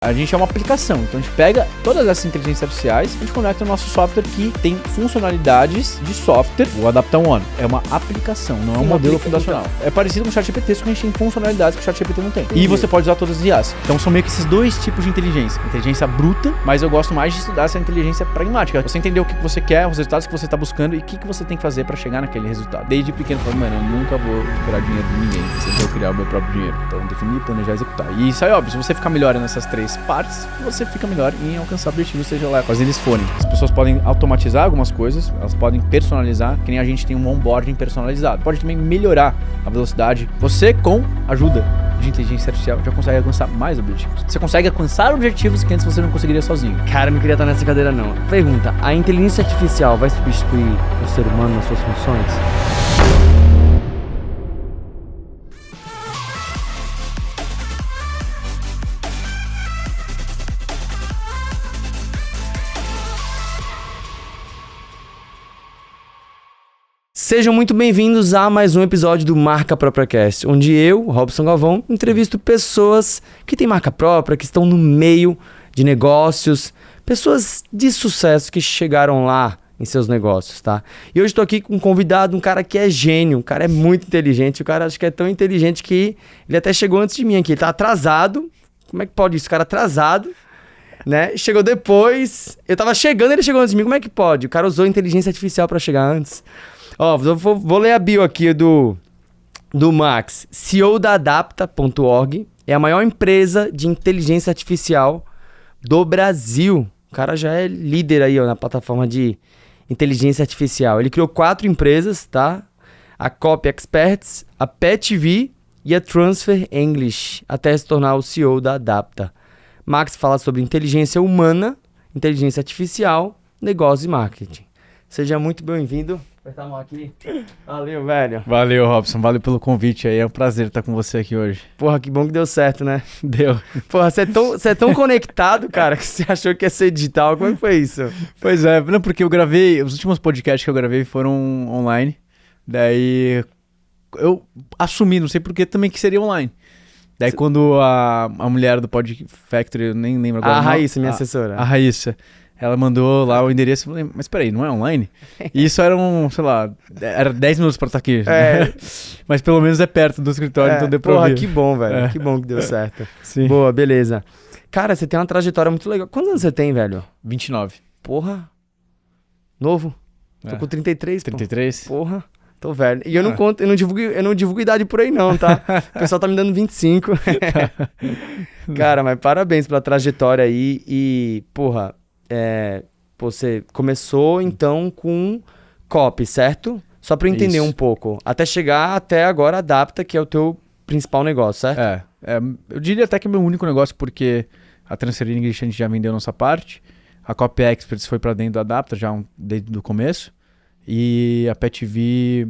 A gente é uma aplicação, então a gente pega todas essas inteligências artificiais e a gente conecta no nosso software que tem funcionalidades de software. O Adapta-On é uma aplicação, não é um modelo fundacional. É parecido com o ChatGPT, só que a gente tem funcionalidades que o ChatGPT não tem. E você pode usar todas as IAs. Então são meio que esses dois tipos de inteligência. Inteligência bruta, mas eu gosto mais de estudar essa inteligência pragmática. Você entender o que você quer, os resultados que você está buscando e o que você tem que fazer para chegar naquele resultado. Desde pequeno, eu falo, mano, eu nunca vou procurar dinheiro de ninguém. Eu vou criar o meu próprio dinheiro. Então definir, planejar, executar. E isso aí, óbvio, se você ficar melhor nessas três partes, você fica melhor em alcançar objetivos, seja lá quais eles forem. As pessoas podem automatizar algumas coisas, elas podem personalizar, que nem a gente tem um onboarding personalizado. Pode também melhorar a velocidade. Você, com ajuda de inteligência artificial, já consegue alcançar mais objetivos. Você consegue alcançar objetivos que antes você não conseguiria sozinho. Cara, eu não queria estar nessa cadeira não. Pergunta, a inteligência artificial vai substituir o ser humano nas suas funções? Sejam muito bem-vindos a mais um episódio do Marca Própria Cast, onde eu, Robson Galvão, entrevisto pessoas que têm marca própria, que estão no meio de negócios, pessoas de sucesso que chegaram lá em seus negócios, tá? E hoje estou aqui com um convidado, um cara que é gênio, um cara é muito inteligente, o cara acho que é tão inteligente que ele até chegou antes de mim aqui, ele tá atrasado. Como é que pode isso? O cara atrasado, né? Chegou depois, eu tava chegando, ele chegou antes de mim, como é que pode? O cara usou inteligência artificial para chegar antes. Ó, vou ler a bio aqui do Max. CEO da Adapta.org é a maior empresa de inteligência artificial do Brasil. O cara já é líder aí, ó, na plataforma de inteligência artificial. Ele criou 4 empresas, tá? A Copy Experts, a PetV e a Transfer English, até se tornar o CEO da Adapta. Max fala sobre inteligência humana, inteligência artificial, negócio e marketing. Seja muito bem-vindo. Apertar a mão aqui. Valeu, velho. Valeu, Robson. Valeu pelo convite aí. É um prazer estar com você aqui hoje. Porra, que bom que deu certo, né? Deu. Porra, você é tão conectado, cara, que você achou que ia ser digital. Como é que foi isso? Pois é, não, porque eu gravei... Os últimos podcasts que eu gravei foram online. Daí eu assumi, não sei porquê, também que seria online. Daí quando a mulher do Pod Factory, eu nem lembro agora. A Raíssa, minha assessora. A Raíssa. Ela mandou lá o endereço e falei, mas peraí, não é online? E isso era sei lá, era 10 minutos pra estar aqui. É. Mas pelo menos é perto do escritório, então deu pra porra, ouvir. que bom, velho. Que bom que deu certo. Sim. Boa, beleza. Cara, você tem uma trajetória muito legal. Quantos anos você tem, velho? 29. Porra. Novo. Tô com 33, 33? Pô. Porra. Tô velho. E eu não conto, eu não divulgo idade por aí não, tá? O pessoal tá me dando 25. Cara, mas parabéns pela trajetória aí e, porra... você começou então com Copy, certo? Só para eu entender um pouco. Até chegar até agora Adapta, que é o teu principal negócio, certo? Eu diria até que é meu único negócio, porque a Transfer English a gente já vendeu nossa parte, a Copy Experts foi para dentro do Adapta já desde o começo, e a PetV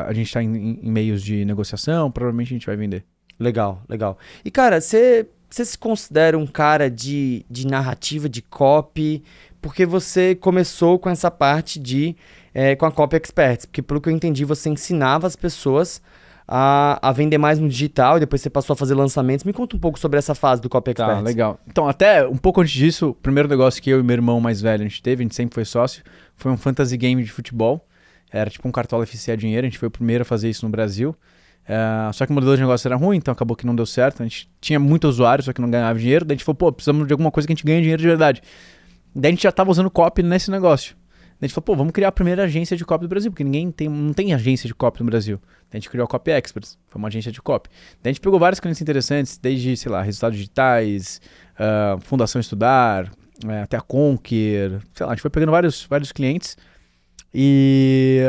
a gente está em meios de negociação, provavelmente a gente vai vender. Legal, legal. E cara, você se considera um cara de narrativa, de copy, porque você começou com essa parte com a Copy Experts, porque pelo que eu entendi, você ensinava as pessoas a vender mais no digital e depois você passou a fazer lançamentos. Me conta um pouco sobre essa fase do Copy Experts. Tá, legal. Então, até um pouco antes disso, o primeiro negócio que eu e meu irmão mais velho a gente sempre foi sócio, foi um fantasy game de futebol. Era tipo um Cartola FC a dinheiro, a gente foi o primeiro a fazer isso no Brasil. Só que o modelo de negócio era ruim, então acabou que não deu certo. A gente tinha muito usuário, só que não ganhava dinheiro. Daí a gente falou, precisamos de alguma coisa que a gente ganhe dinheiro de verdade. Daí a gente já estava usando copy nesse negócio. Daí a gente falou, vamos criar a primeira agência de copy do Brasil, porque não tem agência de copy no Brasil. Daí a gente criou a Copy Experts, foi uma agência de copy. Daí a gente pegou vários clientes interessantes, desde, sei lá, resultados digitais, Fundação Estudar, até a Conquer, sei lá, a gente foi pegando vários clientes. E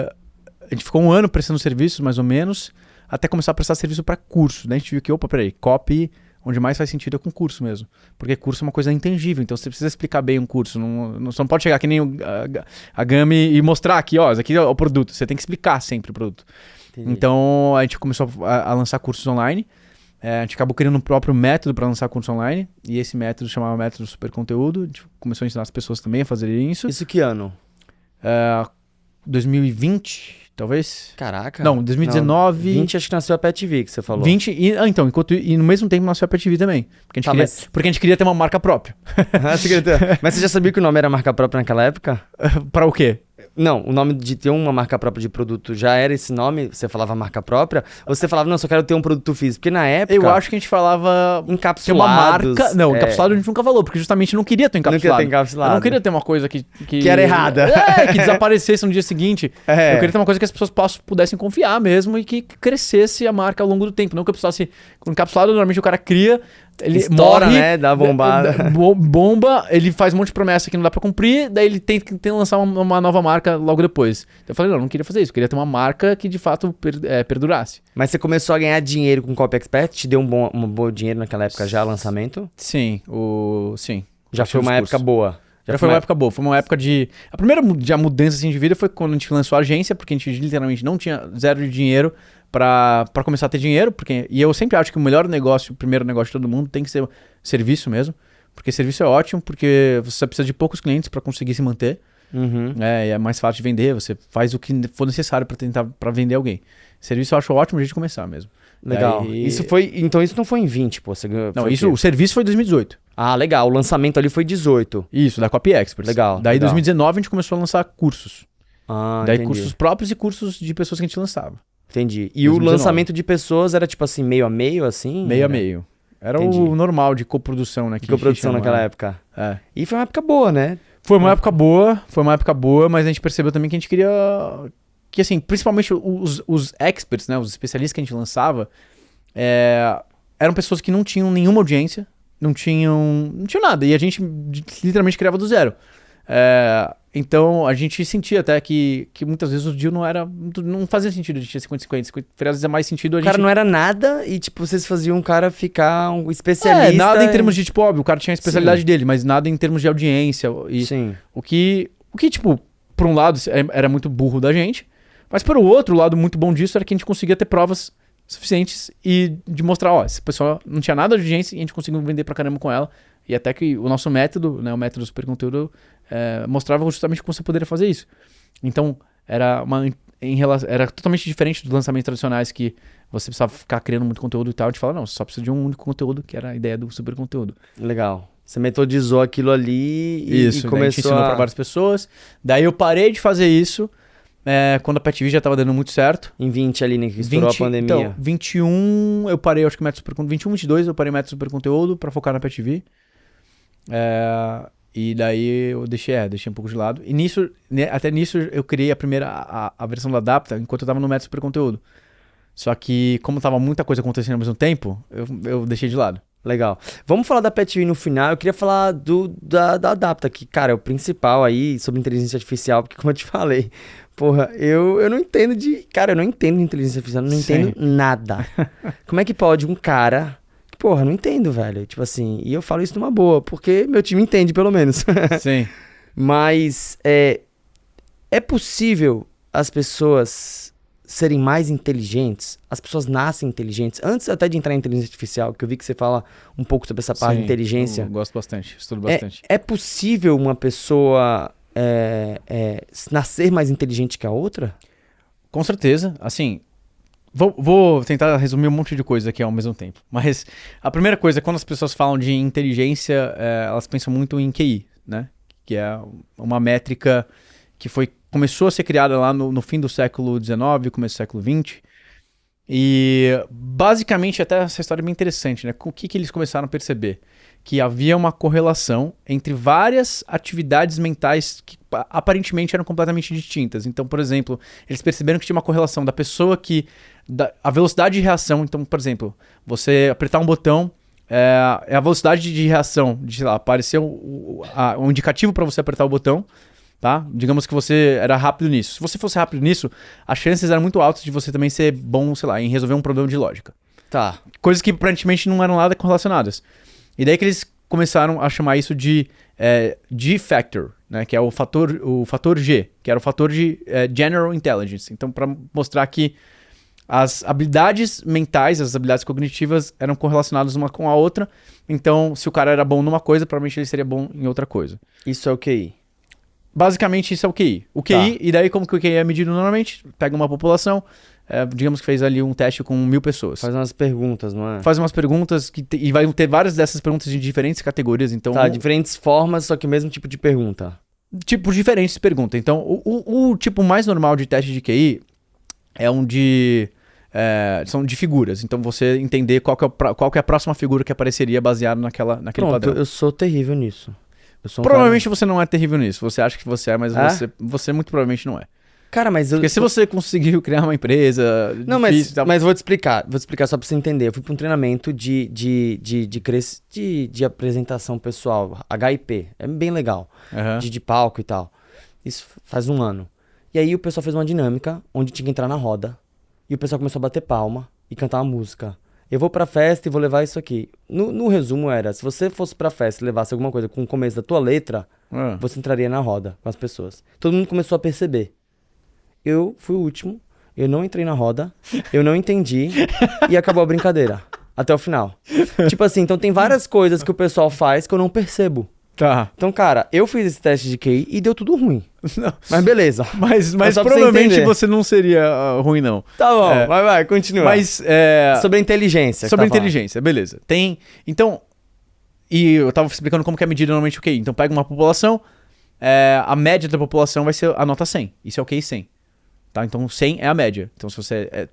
a gente ficou um ano prestando serviços, mais ou menos, até começar a prestar serviço para curso. Daí a gente viu que, copy, onde mais faz sentido é com curso mesmo. Porque curso é uma coisa intangível, então você precisa explicar bem um curso. Você não pode chegar que nem a Gami e mostrar aqui, ó, esse aqui é o produto. Você tem que explicar sempre o produto. Entendi. Então a gente começou a lançar cursos online. A gente acabou criando um próprio método para lançar curso online. E esse método chamava Método Super Conteúdo. A gente começou a ensinar as pessoas também a fazerem isso. Isso que ano? 2020, talvez? Caraca. Não, 2019... Não, 20 acho que nasceu a Pet TV, que você falou. 20, e no mesmo tempo nasceu a Pet TV também. Porque a gente queria ter uma marca própria. Mas você já sabia que o nome era marca própria naquela época? Pra o quê? Não, o nome de ter uma marca própria de produto já era esse nome? Você falava marca própria? Ou você falava, não, só quero ter um produto físico? Porque na época... Eu acho que a gente falava... Encapsulados. Ter uma marca... Não, encapsulado a gente nunca falou, porque justamente não queria ter encapsulado. Não queria ter encapsulado. Eu não queria ter uma coisa que era errada. Que desaparecesse no dia seguinte. Eu queria ter uma coisa que as pessoas pudessem confiar mesmo e que crescesse a marca ao longo do tempo. Não que eu precisasse... Encapsulado, normalmente o cara cria... Ele estoura, morre, né? Dá bombada. Bomba, ele faz um monte de promessa que não dá pra cumprir, daí ele tem que lançar uma nova marca logo depois. Eu falei, não queria fazer isso, eu queria ter uma marca que de fato perdurasse. Mas você começou a ganhar dinheiro com o Copy Expert? Te deu um bom dinheiro naquela época já, lançamento? Sim, sim. Já foi uma época boa. Já foi uma época boa, foi uma época de... A primeira mudança assim, de vida foi quando a gente lançou a agência, porque a gente literalmente não tinha zero de dinheiro pra começar a ter dinheiro, e eu sempre acho que o primeiro negócio de todo mundo tem que ser serviço mesmo, porque serviço é ótimo, porque você precisa de poucos clientes pra conseguir se manter, e é mais fácil de vender, você faz o que for necessário pra vender alguém. Serviço eu acho ótimo a gente começar mesmo. Legal. Então isso não foi em 20, pô. O serviço foi em 2018. Ah, legal. O lançamento ali foi 18. Isso, da Copy Experts. Legal. Daí em 2019 a gente começou a lançar cursos. Daí entendi. cursos próprios e cursos de pessoas que a gente lançava. Entendi. E 2019. o lançamento de pessoas era tipo assim, meio a meio, assim? Meio a meio. Era o normal de coprodução, né? Coprodução naquela época. É. E foi uma época boa, né? Foi uma época boa, mas a gente percebeu também que a gente queria... Que assim, principalmente os experts, né? Os especialistas que a gente lançava, eram pessoas que não tinham nenhuma audiência, não tinham nada. E a gente literalmente criava do zero. Então a gente sentia até que muitas vezes o deal não fazia sentido de ter 50-50. Às vezes é mais sentido a gente... O cara não era nada e tipo, vocês faziam o cara ficar um especialista. Nada em termos de tipo, óbvio, o cara tinha a especialidade dele, mas nada em termos de audiência. Sim. O que tipo, por um lado era muito burro da gente, mas por outro lado muito bom disso era que a gente conseguia ter provas suficientes e de mostrar, essa pessoa não tinha nada de audiência e a gente conseguiu vender pra caramba com ela. E até que o nosso método, né, o método super conteúdo, mostrava justamente como você poderia fazer isso. Então, era totalmente diferente dos lançamentos tradicionais que você precisava ficar criando muito conteúdo e tal. A gente fala, não, você só precisa de um único conteúdo, que era a ideia do super conteúdo. Legal. Você metodizou aquilo ali e começou a gente ensinou pra várias pessoas. Daí eu parei de fazer isso quando a Pet TV já tava dando muito certo. Em 20 ali, né, que estourou a pandemia. Então, 21 eu parei, acho que método super conteúdo. 21, 22 eu parei método super conteúdo pra focar na Pet TV. E daí eu deixei um pouco de lado. E nisso, até nisso eu criei a versão da Adapta enquanto eu tava no método super conteúdo. Só que como tava muita coisa acontecendo ao mesmo tempo, eu deixei de lado. Legal. Vamos falar da Pet TV no final. Eu queria falar da Adapta, que, cara, é o principal aí sobre inteligência artificial, porque como eu te falei, porra, eu não entendo Cara, eu não entendo de inteligência artificial, eu não entendo nada. Como é que pode um cara... Porra, não entendo, velho. Tipo assim, e eu falo isso numa boa, porque meu time entende, pelo menos. Sim. Mas é possível as pessoas serem mais inteligentes? As pessoas nascem inteligentes? Antes até de entrar em inteligência artificial, que eu vi que você fala um pouco sobre essa parte de inteligência. Eu gosto bastante, estudo bastante. É possível uma pessoa nascer mais inteligente que a outra? Com certeza. Assim... Vou tentar resumir um monte de coisa aqui ao mesmo tempo. Mas a primeira coisa, quando as pessoas falam de inteligência, elas pensam muito em QI, né? Que é uma métrica que começou a ser criada lá no fim do século XIX, começo do século XX. E basicamente até essa história é bem interessante, né? O que eles começaram a perceber? Que havia uma correlação entre várias atividades mentais que aparentemente eram completamente distintas. Então, por exemplo, eles perceberam que tinha uma correlação da pessoa a velocidade de reação. Então, por exemplo, você apertar um botão, a velocidade de reação, sei lá, apareceu um indicativo para você apertar o botão, tá? Digamos que você era rápido nisso. Se você fosse rápido nisso, as chances eram muito altas de você também ser bom, sei lá, em resolver um problema de lógica. Tá. Coisas que aparentemente não eram nada correlacionadas. E daí que eles começaram a chamar isso de G-Factor, né? Que é o fator G, que era o fator de General Intelligence. Então, para mostrar que as habilidades mentais, as habilidades cognitivas eram correlacionadas uma com a outra. Então, se o cara era bom numa coisa, provavelmente ele seria bom em outra coisa. Isso é o QI? basicamente isso é o QI. O QI, e daí como que o QI é medido normalmente? Pega uma população, digamos que fez ali um teste com 1.000 pessoas. Faz umas perguntas, não é? Faz umas perguntas e vai ter várias dessas perguntas de diferentes categorias, então... Tá, diferentes formas, só que o mesmo tipo de pergunta. Tipos diferentes de pergunta. Então, o tipo mais normal de teste de QI é um de... são de figuras. Então, você entender qual que é a próxima figura que apareceria baseado naquele padrão. Eu sou terrível nisso. Eu sou Provavelmente você não é terrível nisso. Você acha que você é, mas você muito provavelmente não é. Cara, mas Porque se você conseguiu criar uma empresa... Não, difícil, mas vou te explicar. Vou te explicar só pra você entender. Eu fui pra um treinamento de apresentação pessoal. HIP. É bem legal. Uhum. De palco e tal. Isso faz 1 ano. E aí o pessoal fez uma dinâmica onde tinha que entrar na roda. E o pessoal começou a bater palma e cantar uma música. Eu vou pra festa e vou levar isso aqui. No resumo era, se você fosse pra festa e levasse alguma coisa com o começo da tua letra, você entraria na roda com as pessoas. Todo mundo começou a perceber. Eu fui o último, eu não entrei na roda, eu não entendi e acabou a brincadeira. Até o final. Tipo assim, então tem várias coisas que o pessoal faz que eu não percebo. Tá. Então, cara, eu fiz esse teste de QI e deu tudo ruim. Não. Mas beleza. Mas só pra provavelmente você você não seria ruim, não. Tá bom, vai, continua. Mas... sobre a inteligência. Sobre a inteligência, beleza. Tem... Então... E eu tava explicando como que é medido normalmente o QI. Então pega uma população, a média da população vai ser a nota 100. Isso é o QI 100. Tá? Então 100 é a média. Então se você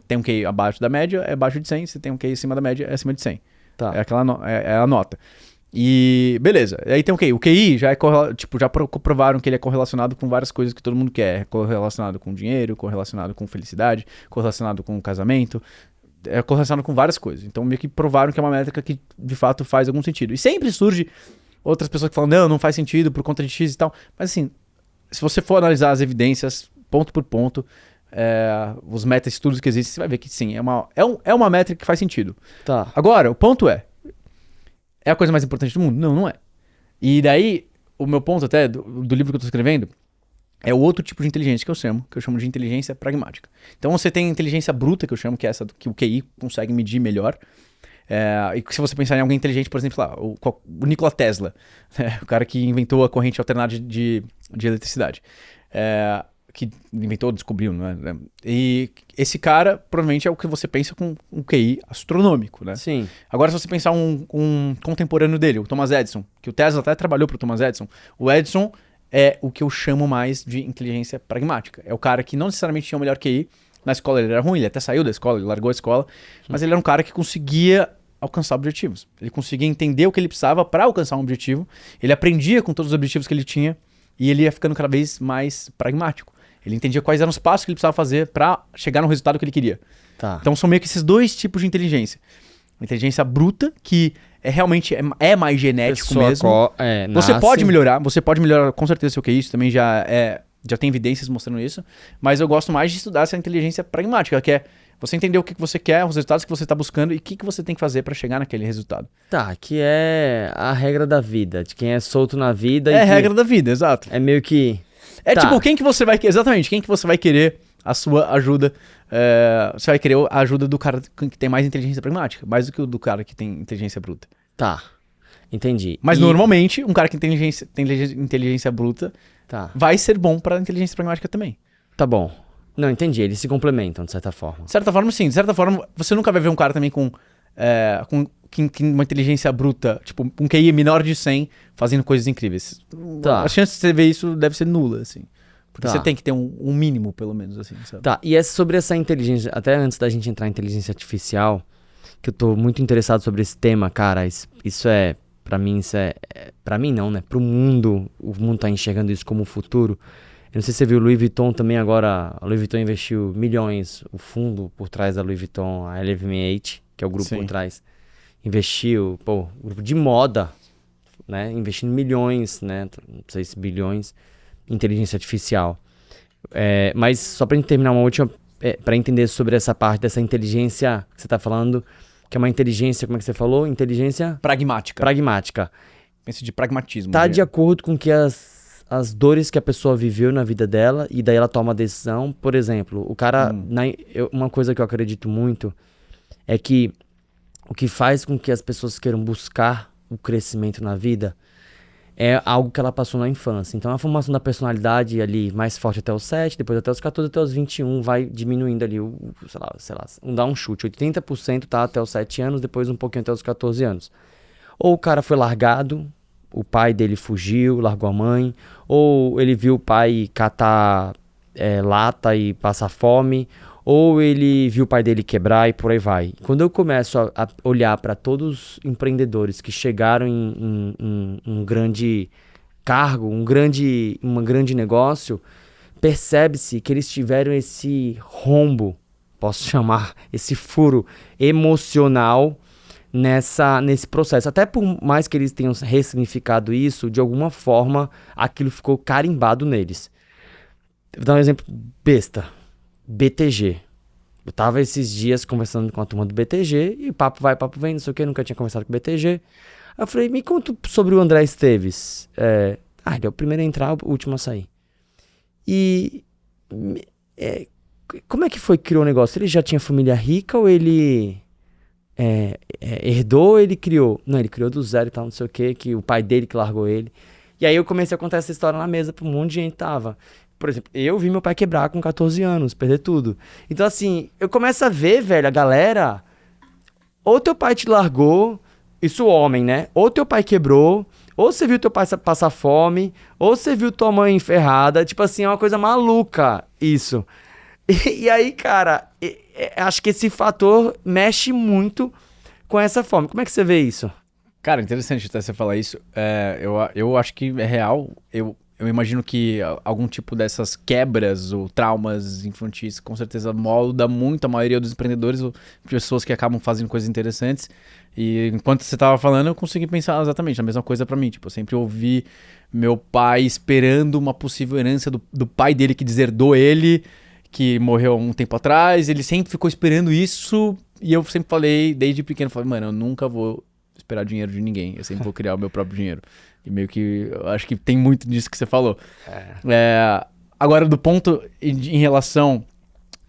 tem um QI abaixo da média, é abaixo de 100. Se tem um QI acima da média, é acima de 100. Tá. É a nota. E beleza. Aí tem o QI. O QI já já comprovaram que ele é correlacionado com várias coisas que todo mundo quer. É correlacionado com dinheiro, correlacionado com felicidade, correlacionado com casamento. É correlacionado com várias coisas. Então meio que provaram que é uma métrica que de fato faz algum sentido. E sempre surge outras pessoas que falam, não faz sentido por conta de X e tal. Mas assim, se você for analisar as evidências ponto por ponto, os meta-estudos que existem, você vai ver que sim, é uma métrica que faz sentido. Tá. Agora, o ponto é a coisa mais importante do mundo? Não, não é. E daí, o meu ponto até do livro que eu tô escrevendo é o outro tipo de inteligência que eu chamo de inteligência pragmática. Então você tem inteligência bruta, que eu chamo que é essa que o QI consegue medir melhor. E se você pensar em alguém inteligente, por exemplo, lá, o Nikola Tesla, o cara que inventou a corrente alternada de eletricidade. Que inventou, descobriu, né? E esse cara provavelmente é o que você pensa com um QI astronômico, né? Sim. Agora, se você pensar um contemporâneo dele, o Thomas Edison, que o Tesla até trabalhou pro Thomas Edison, o Edison é o que eu chamo mais de inteligência pragmática. É o cara que não necessariamente tinha o melhor QI, na escola ele era ruim, ele até saiu da escola, ele largou a escola, mas ele era um cara que conseguia alcançar objetivos. Ele conseguia entender o que ele precisava para alcançar um objetivo, ele aprendia com todos os objetivos que ele tinha e ele ia ficando cada vez mais pragmático. Ele entendia quais eram os passos que ele precisava fazer para chegar no resultado que ele queria. Tá. Então são meio que esses dois tipos de inteligência. A inteligência bruta, que realmente mais genético mesmo. Você pode melhorar com certeza seu QI, isso também já tem evidências mostrando isso. Mas eu gosto mais de estudar essa inteligência pragmática, que é você entender o que você quer, os resultados que você está buscando e o que você tem que fazer para chegar naquele resultado. Tá, que é a regra da vida, de quem é solto na vida. É a regra da vida, exato. É meio que... tipo, quem que você vai querer, exatamente, quem que você vai querer a sua ajuda. Você vai querer a ajuda do cara que tem mais inteligência pragmática, mais do que o do cara que tem inteligência bruta. Tá, entendi. Mas normalmente, um cara que tem inteligência bruta vai ser bom para inteligência pragmática também. Tá bom. Não, entendi, eles se complementam de certa forma. De certa forma, sim. De certa forma, você nunca vai ver um cara também com uma inteligência bruta, tipo, um QI menor de 100, fazendo coisas incríveis. Tá. A chance de você ver isso deve ser nula, assim. Porque você tem que ter um mínimo, pelo menos, assim, sabe? Tá, e sobre essa inteligência, até antes da gente entrar em inteligência artificial, que eu tô muito interessado sobre esse tema, cara, isso é, pra mim, pra mim não, né? Pro mundo, o mundo tá enxergando isso como o futuro. Eu não sei se você viu o Louis Vuitton também agora, a Louis Vuitton investiu milhões, o fundo por trás da Louis Vuitton, a LVMH, que é o grupo por trás, investiu, o grupo de moda, né? Investindo milhões, né? Não sei se bilhões, em inteligência artificial. Mas só pra gente terminar uma última, pra entender sobre essa parte dessa inteligência que você tá falando, que é uma inteligência, como é que você falou? Inteligência... Pragmática. Pensa de pragmatismo. Tá de acordo com que as dores que a pessoa viveu na vida dela e daí ela toma a decisão. Por exemplo, o cara... uma coisa que eu acredito muito é que o que faz com que as pessoas queiram buscar o crescimento na vida é algo que ela passou na infância. Então a formação da personalidade ali mais forte até os 7, depois até os 14, até os 21, vai diminuindo ali, sei lá, dá um chute. 80% tá até os 7 anos, depois um pouquinho até os 14 anos. Ou o cara foi largado, o pai dele fugiu, largou a mãe, ou ele viu o pai catar lata e passar fome, ou ele viu o pai dele quebrar e por aí vai. Quando eu começo a olhar para todos os empreendedores que chegaram em um grande cargo, um grande negócio, percebe-se que eles tiveram esse rombo, posso chamar, esse furo emocional nesse processo. Até por mais que eles tenham ressignificado isso, de alguma forma aquilo ficou carimbado neles. Vou dar um exemplo besta. BTG. Eu tava esses dias conversando com a turma do BTG e papo vai, papo vem, não sei o que, nunca tinha conversado com o BTG. Aí eu falei, me conta sobre o André Esteves. Ele é o primeiro a entrar, o último a sair. E como é que foi que criou o negócio? Ele já tinha família rica ou ele herdou ou ele criou? Não, ele criou do zero e tal, não sei o que o pai dele que largou ele. E aí eu comecei a contar essa história na mesa pra um monte de gente que tava. Por exemplo, eu vi meu pai quebrar com 14 anos, perder tudo. Então, assim, eu começo a ver, velho, a galera... Ou teu pai te largou, isso homem, né? Ou teu pai quebrou, ou você viu teu pai passar fome, ou você viu tua mãe enferrada. Tipo assim, é uma coisa maluca isso. E aí, cara, acho que esse fator mexe muito com essa fome. Como é que você vê isso? Cara, interessante até você falar isso. Eu acho que é real. Eu imagino que algum tipo dessas quebras ou traumas infantis com certeza molda muito a maioria dos empreendedores ou pessoas que acabam fazendo coisas interessantes. E enquanto você estava falando, eu consegui pensar exatamente a mesma coisa pra mim. Tipo, eu sempre ouvi meu pai esperando uma possível herança do pai dele que deserdou ele, que morreu há um tempo atrás. Ele sempre ficou esperando isso e eu sempre falei, desde pequeno, falei, mano, eu nunca vou esperar dinheiro de ninguém. Eu sempre vou criar o meu próprio dinheiro. E meio que, eu acho que tem muito disso que você falou. Agora, do ponto em relação...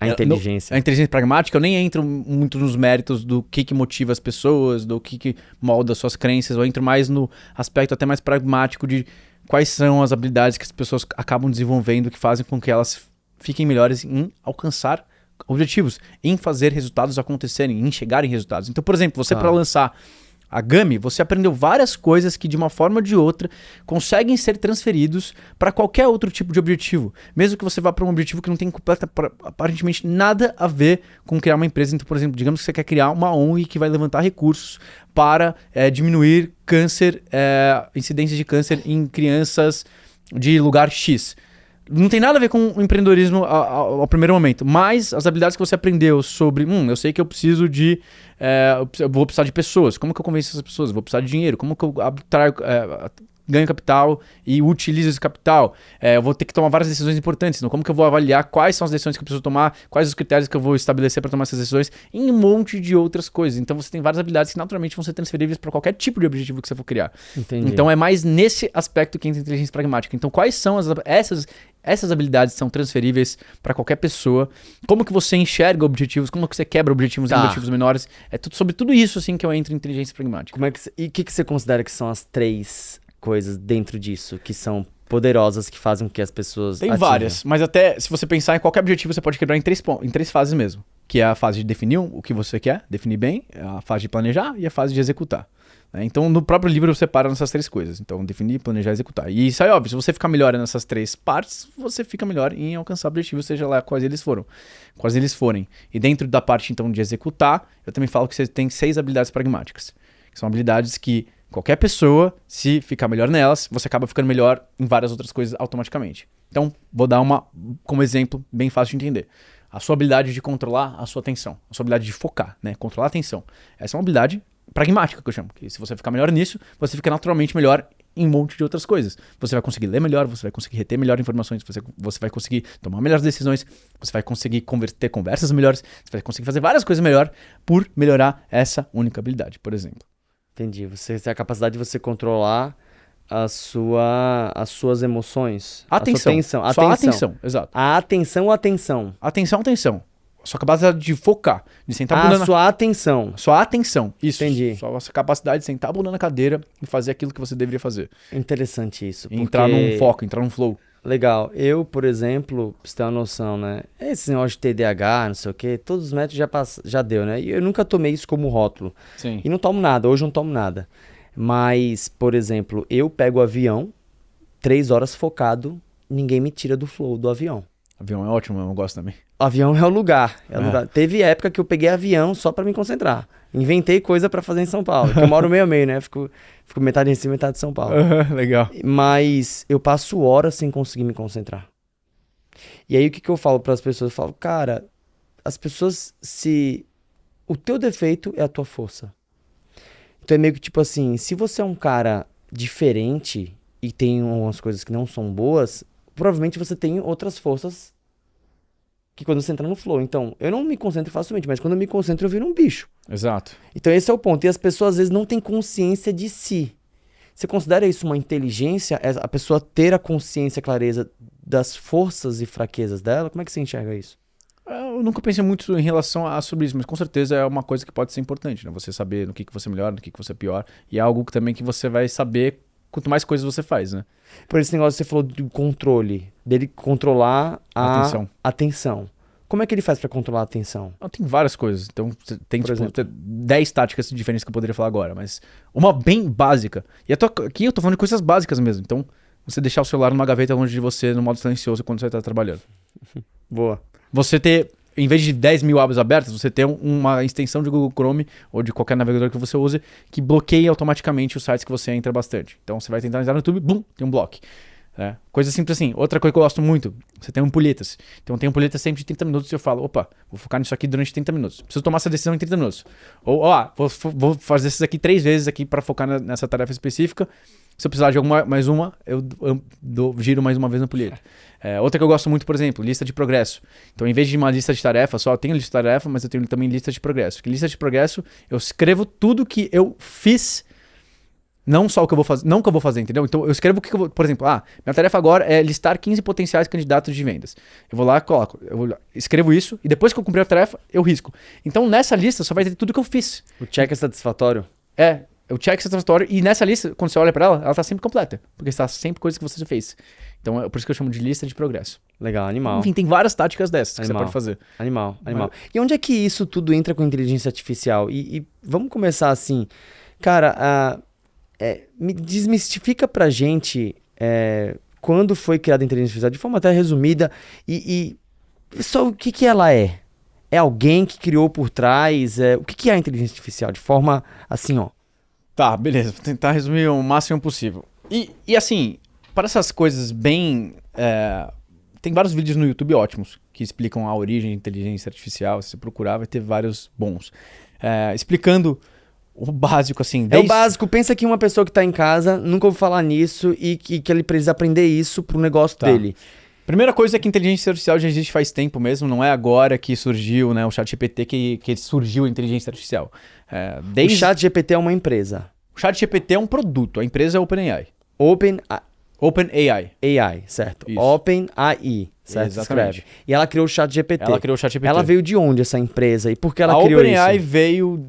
A inteligência. A inteligência pragmática, eu nem entro muito nos méritos do que motiva as pessoas, do que molda suas crenças. Eu entro mais no aspecto até mais pragmático de quais são as habilidades que as pessoas acabam desenvolvendo que fazem com que elas fiquem melhores em alcançar objetivos, em fazer resultados acontecerem, em chegar em resultados. Então, por exemplo, você para lançar a Gummy, você aprendeu várias coisas que de uma forma ou de outra conseguem ser transferidos para qualquer outro tipo de objetivo. Mesmo que você vá para um objetivo que não tem aparentemente nada a ver com criar uma empresa. Então, por exemplo, digamos que você quer criar uma ONG que vai levantar recursos para diminuir câncer, incidências de câncer em crianças de lugar X. Não tem nada a ver com o empreendedorismo ao primeiro momento, mas as habilidades que você aprendeu sobre, eu sei que eu preciso de, eu vou precisar de pessoas, como que eu convenço essas pessoas? Eu vou precisar de dinheiro, como que eu ganho capital e utilizo esse capital? Eu vou ter que tomar várias decisões importantes, então como que eu vou avaliar quais são as decisões que eu preciso tomar, quais os critérios que eu vou estabelecer para tomar essas decisões, e um monte de outras coisas. Então você tem várias habilidades que naturalmente vão ser transferíveis para qualquer tipo de objetivo que você for criar. Entendi. Então é mais nesse aspecto que entra a inteligência pragmática. Então quais são essas habilidades são transferíveis para qualquer pessoa. Como que você enxerga objetivos, como que você quebra objetivos em objetivos menores. Sobre tudo isso assim que eu entro em inteligência pragmática. E o que você considera que são as 3 coisas dentro disso que são poderosas, que fazem com que as pessoas Tem várias, mas até se você pensar em qualquer objetivo, você pode quebrar em 3 fases mesmo. Que é a fase de definir o que você quer, definir bem, a fase de planejar e a fase de executar. Então, no próprio livro eu separo nessas 3 coisas. Então, definir, planejar e executar. E isso é óbvio, se você ficar melhor nessas 3 partes, você fica melhor em alcançar objetivos, seja lá quais eles forem. E dentro da parte, então, de executar, eu também falo que você tem 6 habilidades pragmáticas. Que são habilidades que qualquer pessoa, se ficar melhor nelas, você acaba ficando melhor em várias outras coisas automaticamente. Então, vou dar como exemplo bem fácil de entender. A sua habilidade de controlar a sua atenção. A sua habilidade de focar, né? Controlar a atenção. Essa é uma habilidade pragmática que eu chamo. Que se você ficar melhor nisso, você fica naturalmente melhor em um monte de outras coisas. Você vai conseguir ler melhor, você vai conseguir reter melhor informações, você vai conseguir tomar melhores decisões, você vai conseguir ter conversas melhores, você vai conseguir fazer várias coisas melhor por melhorar essa única habilidade, por exemplo. Entendi. Você tem a capacidade de você controlar as suas emoções. Atenção. A sua atenção. Exato. A atenção ou atenção? Atenção. sua capacidade de focar, de sentar a bunda sua atenção. Sua atenção, isso. Entendi. Sua capacidade de sentar a bunda na cadeira e fazer aquilo que você deveria fazer. Interessante isso. Entrar num foco, entrar num flow. Legal. Eu, por exemplo, pra você ter uma noção, né? Esse negócio de TDAH, não sei o quê, todos os métodos já deu, né? E eu nunca tomei isso como rótulo. Sim. E não tomo nada, hoje não tomo nada. Mas, por exemplo, eu pego o avião, 3 horas focado, ninguém me tira do flow do avião. Avião é ótimo, eu gosto também. O avião é o lugar. Teve época que eu peguei avião só pra me concentrar. Inventei coisa pra fazer em São Paulo. Que eu moro meio a meio, né? Fico metade em cima, metade em São Paulo. Legal. Mas eu passo horas sem conseguir me concentrar. E aí o que eu falo pras pessoas? Eu falo, cara, as pessoas o teu defeito é a tua força. Então é meio que tipo assim, se você é um cara diferente e tem umas coisas que não são boas, provavelmente você tem outras forças que quando você entra no flow. Então, eu não me concentro facilmente, mas quando eu me concentro eu viro um bicho. Exato. Então esse é o ponto. E as pessoas às vezes não têm consciência de si. Você considera isso uma inteligência? A pessoa ter a consciência, a clareza das forças e fraquezas dela? Como é que você enxerga isso? Eu nunca pensei muito em relação sobre isso, mas com certeza é uma coisa que pode ser importante, né? Você saber no que você melhora, no que você é pior. E é algo também que você vai saber quanto mais coisas você faz, né? Por esse negócio que você falou do controle, dele controlar a atenção. Como é que ele faz pra controlar a atenção? Tem várias coisas. Então, tem tipo 10 táticas diferentes que eu poderia falar agora, mas uma bem básica. E aqui eu tô falando de coisas básicas mesmo. Então, você deixar o celular numa gaveta longe de você, no modo silencioso, quando você tá trabalhando. Boa. Você ter, em vez de 10 mil abas abertas, você ter uma extensão de Google Chrome ou de qualquer navegador que você use que bloqueie automaticamente os sites que você entra bastante. Então, você vai tentar entrar no YouTube, bum, tem um bloco. Coisa simples assim. Outra coisa que eu gosto muito, você tem ampulhetas. Então tem ampulhetas sempre de 30 minutos e eu falo, opa, vou focar nisso aqui durante 30 minutos. Preciso tomar essa decisão em 30 minutos. Ou, vou fazer isso aqui 3 vezes aqui para focar nessa tarefa específica. Se eu precisar de mais uma, eu giro mais uma vez na ampulheta. Outra que eu gosto muito, por exemplo, lista de progresso. Então, em vez de uma lista de tarefas, só eu tenho lista de tarefa, mas eu tenho também lista de progresso. Porque lista de progresso, eu escrevo tudo que eu fiz. Não só o que eu vou fazer, não o que eu vou fazer, entendeu? Então eu escrevo o que eu vou, por exemplo, minha tarefa agora é listar 15 potenciais candidatos de vendas. Eu vou lá, coloco, escrevo isso e depois que eu cumprir a tarefa, eu risco. Então nessa lista só vai ter tudo que eu fiz. O check é satisfatório? O check é satisfatório e nessa lista, quando você olha pra ela tá sempre completa, porque está sempre coisa que você já fez. Então é por isso que eu chamo de lista de progresso. Legal, animal. Enfim, tem várias táticas dessas que você pode fazer. Animal. E onde é que isso tudo entra com inteligência artificial? E vamos começar assim, cara, me desmistifica pra gente quando foi criada a inteligência artificial, de forma até resumida, e só o que ela é? É alguém que criou por trás? O que é a inteligência artificial? De forma assim, ó. Tá, beleza. Vou tentar resumir o máximo possível. E assim, para essas coisas bem... tem vários vídeos no YouTube ótimos que explicam a origem da inteligência artificial. Se você procurar, vai ter vários bons. Explicando... O básico, assim... É o básico. Pensa que uma pessoa que tá em casa nunca ouviu falar nisso e que ele precisa aprender isso pro negócio dele. Primeira coisa é que a inteligência artificial já existe faz tempo mesmo. Não é agora que surgiu, né, o ChatGPT que surgiu a inteligência artificial. O ChatGPT é uma empresa. O ChatGPT é um produto. A empresa é a OpenAI. OpenAI. AI, certo. Isso. OpenAI, certo? Exatamente. Escreve. E ela criou o ChatGPT. Ela veio de onde, essa empresa? E por que ela criou criou isso? A OpenAI veio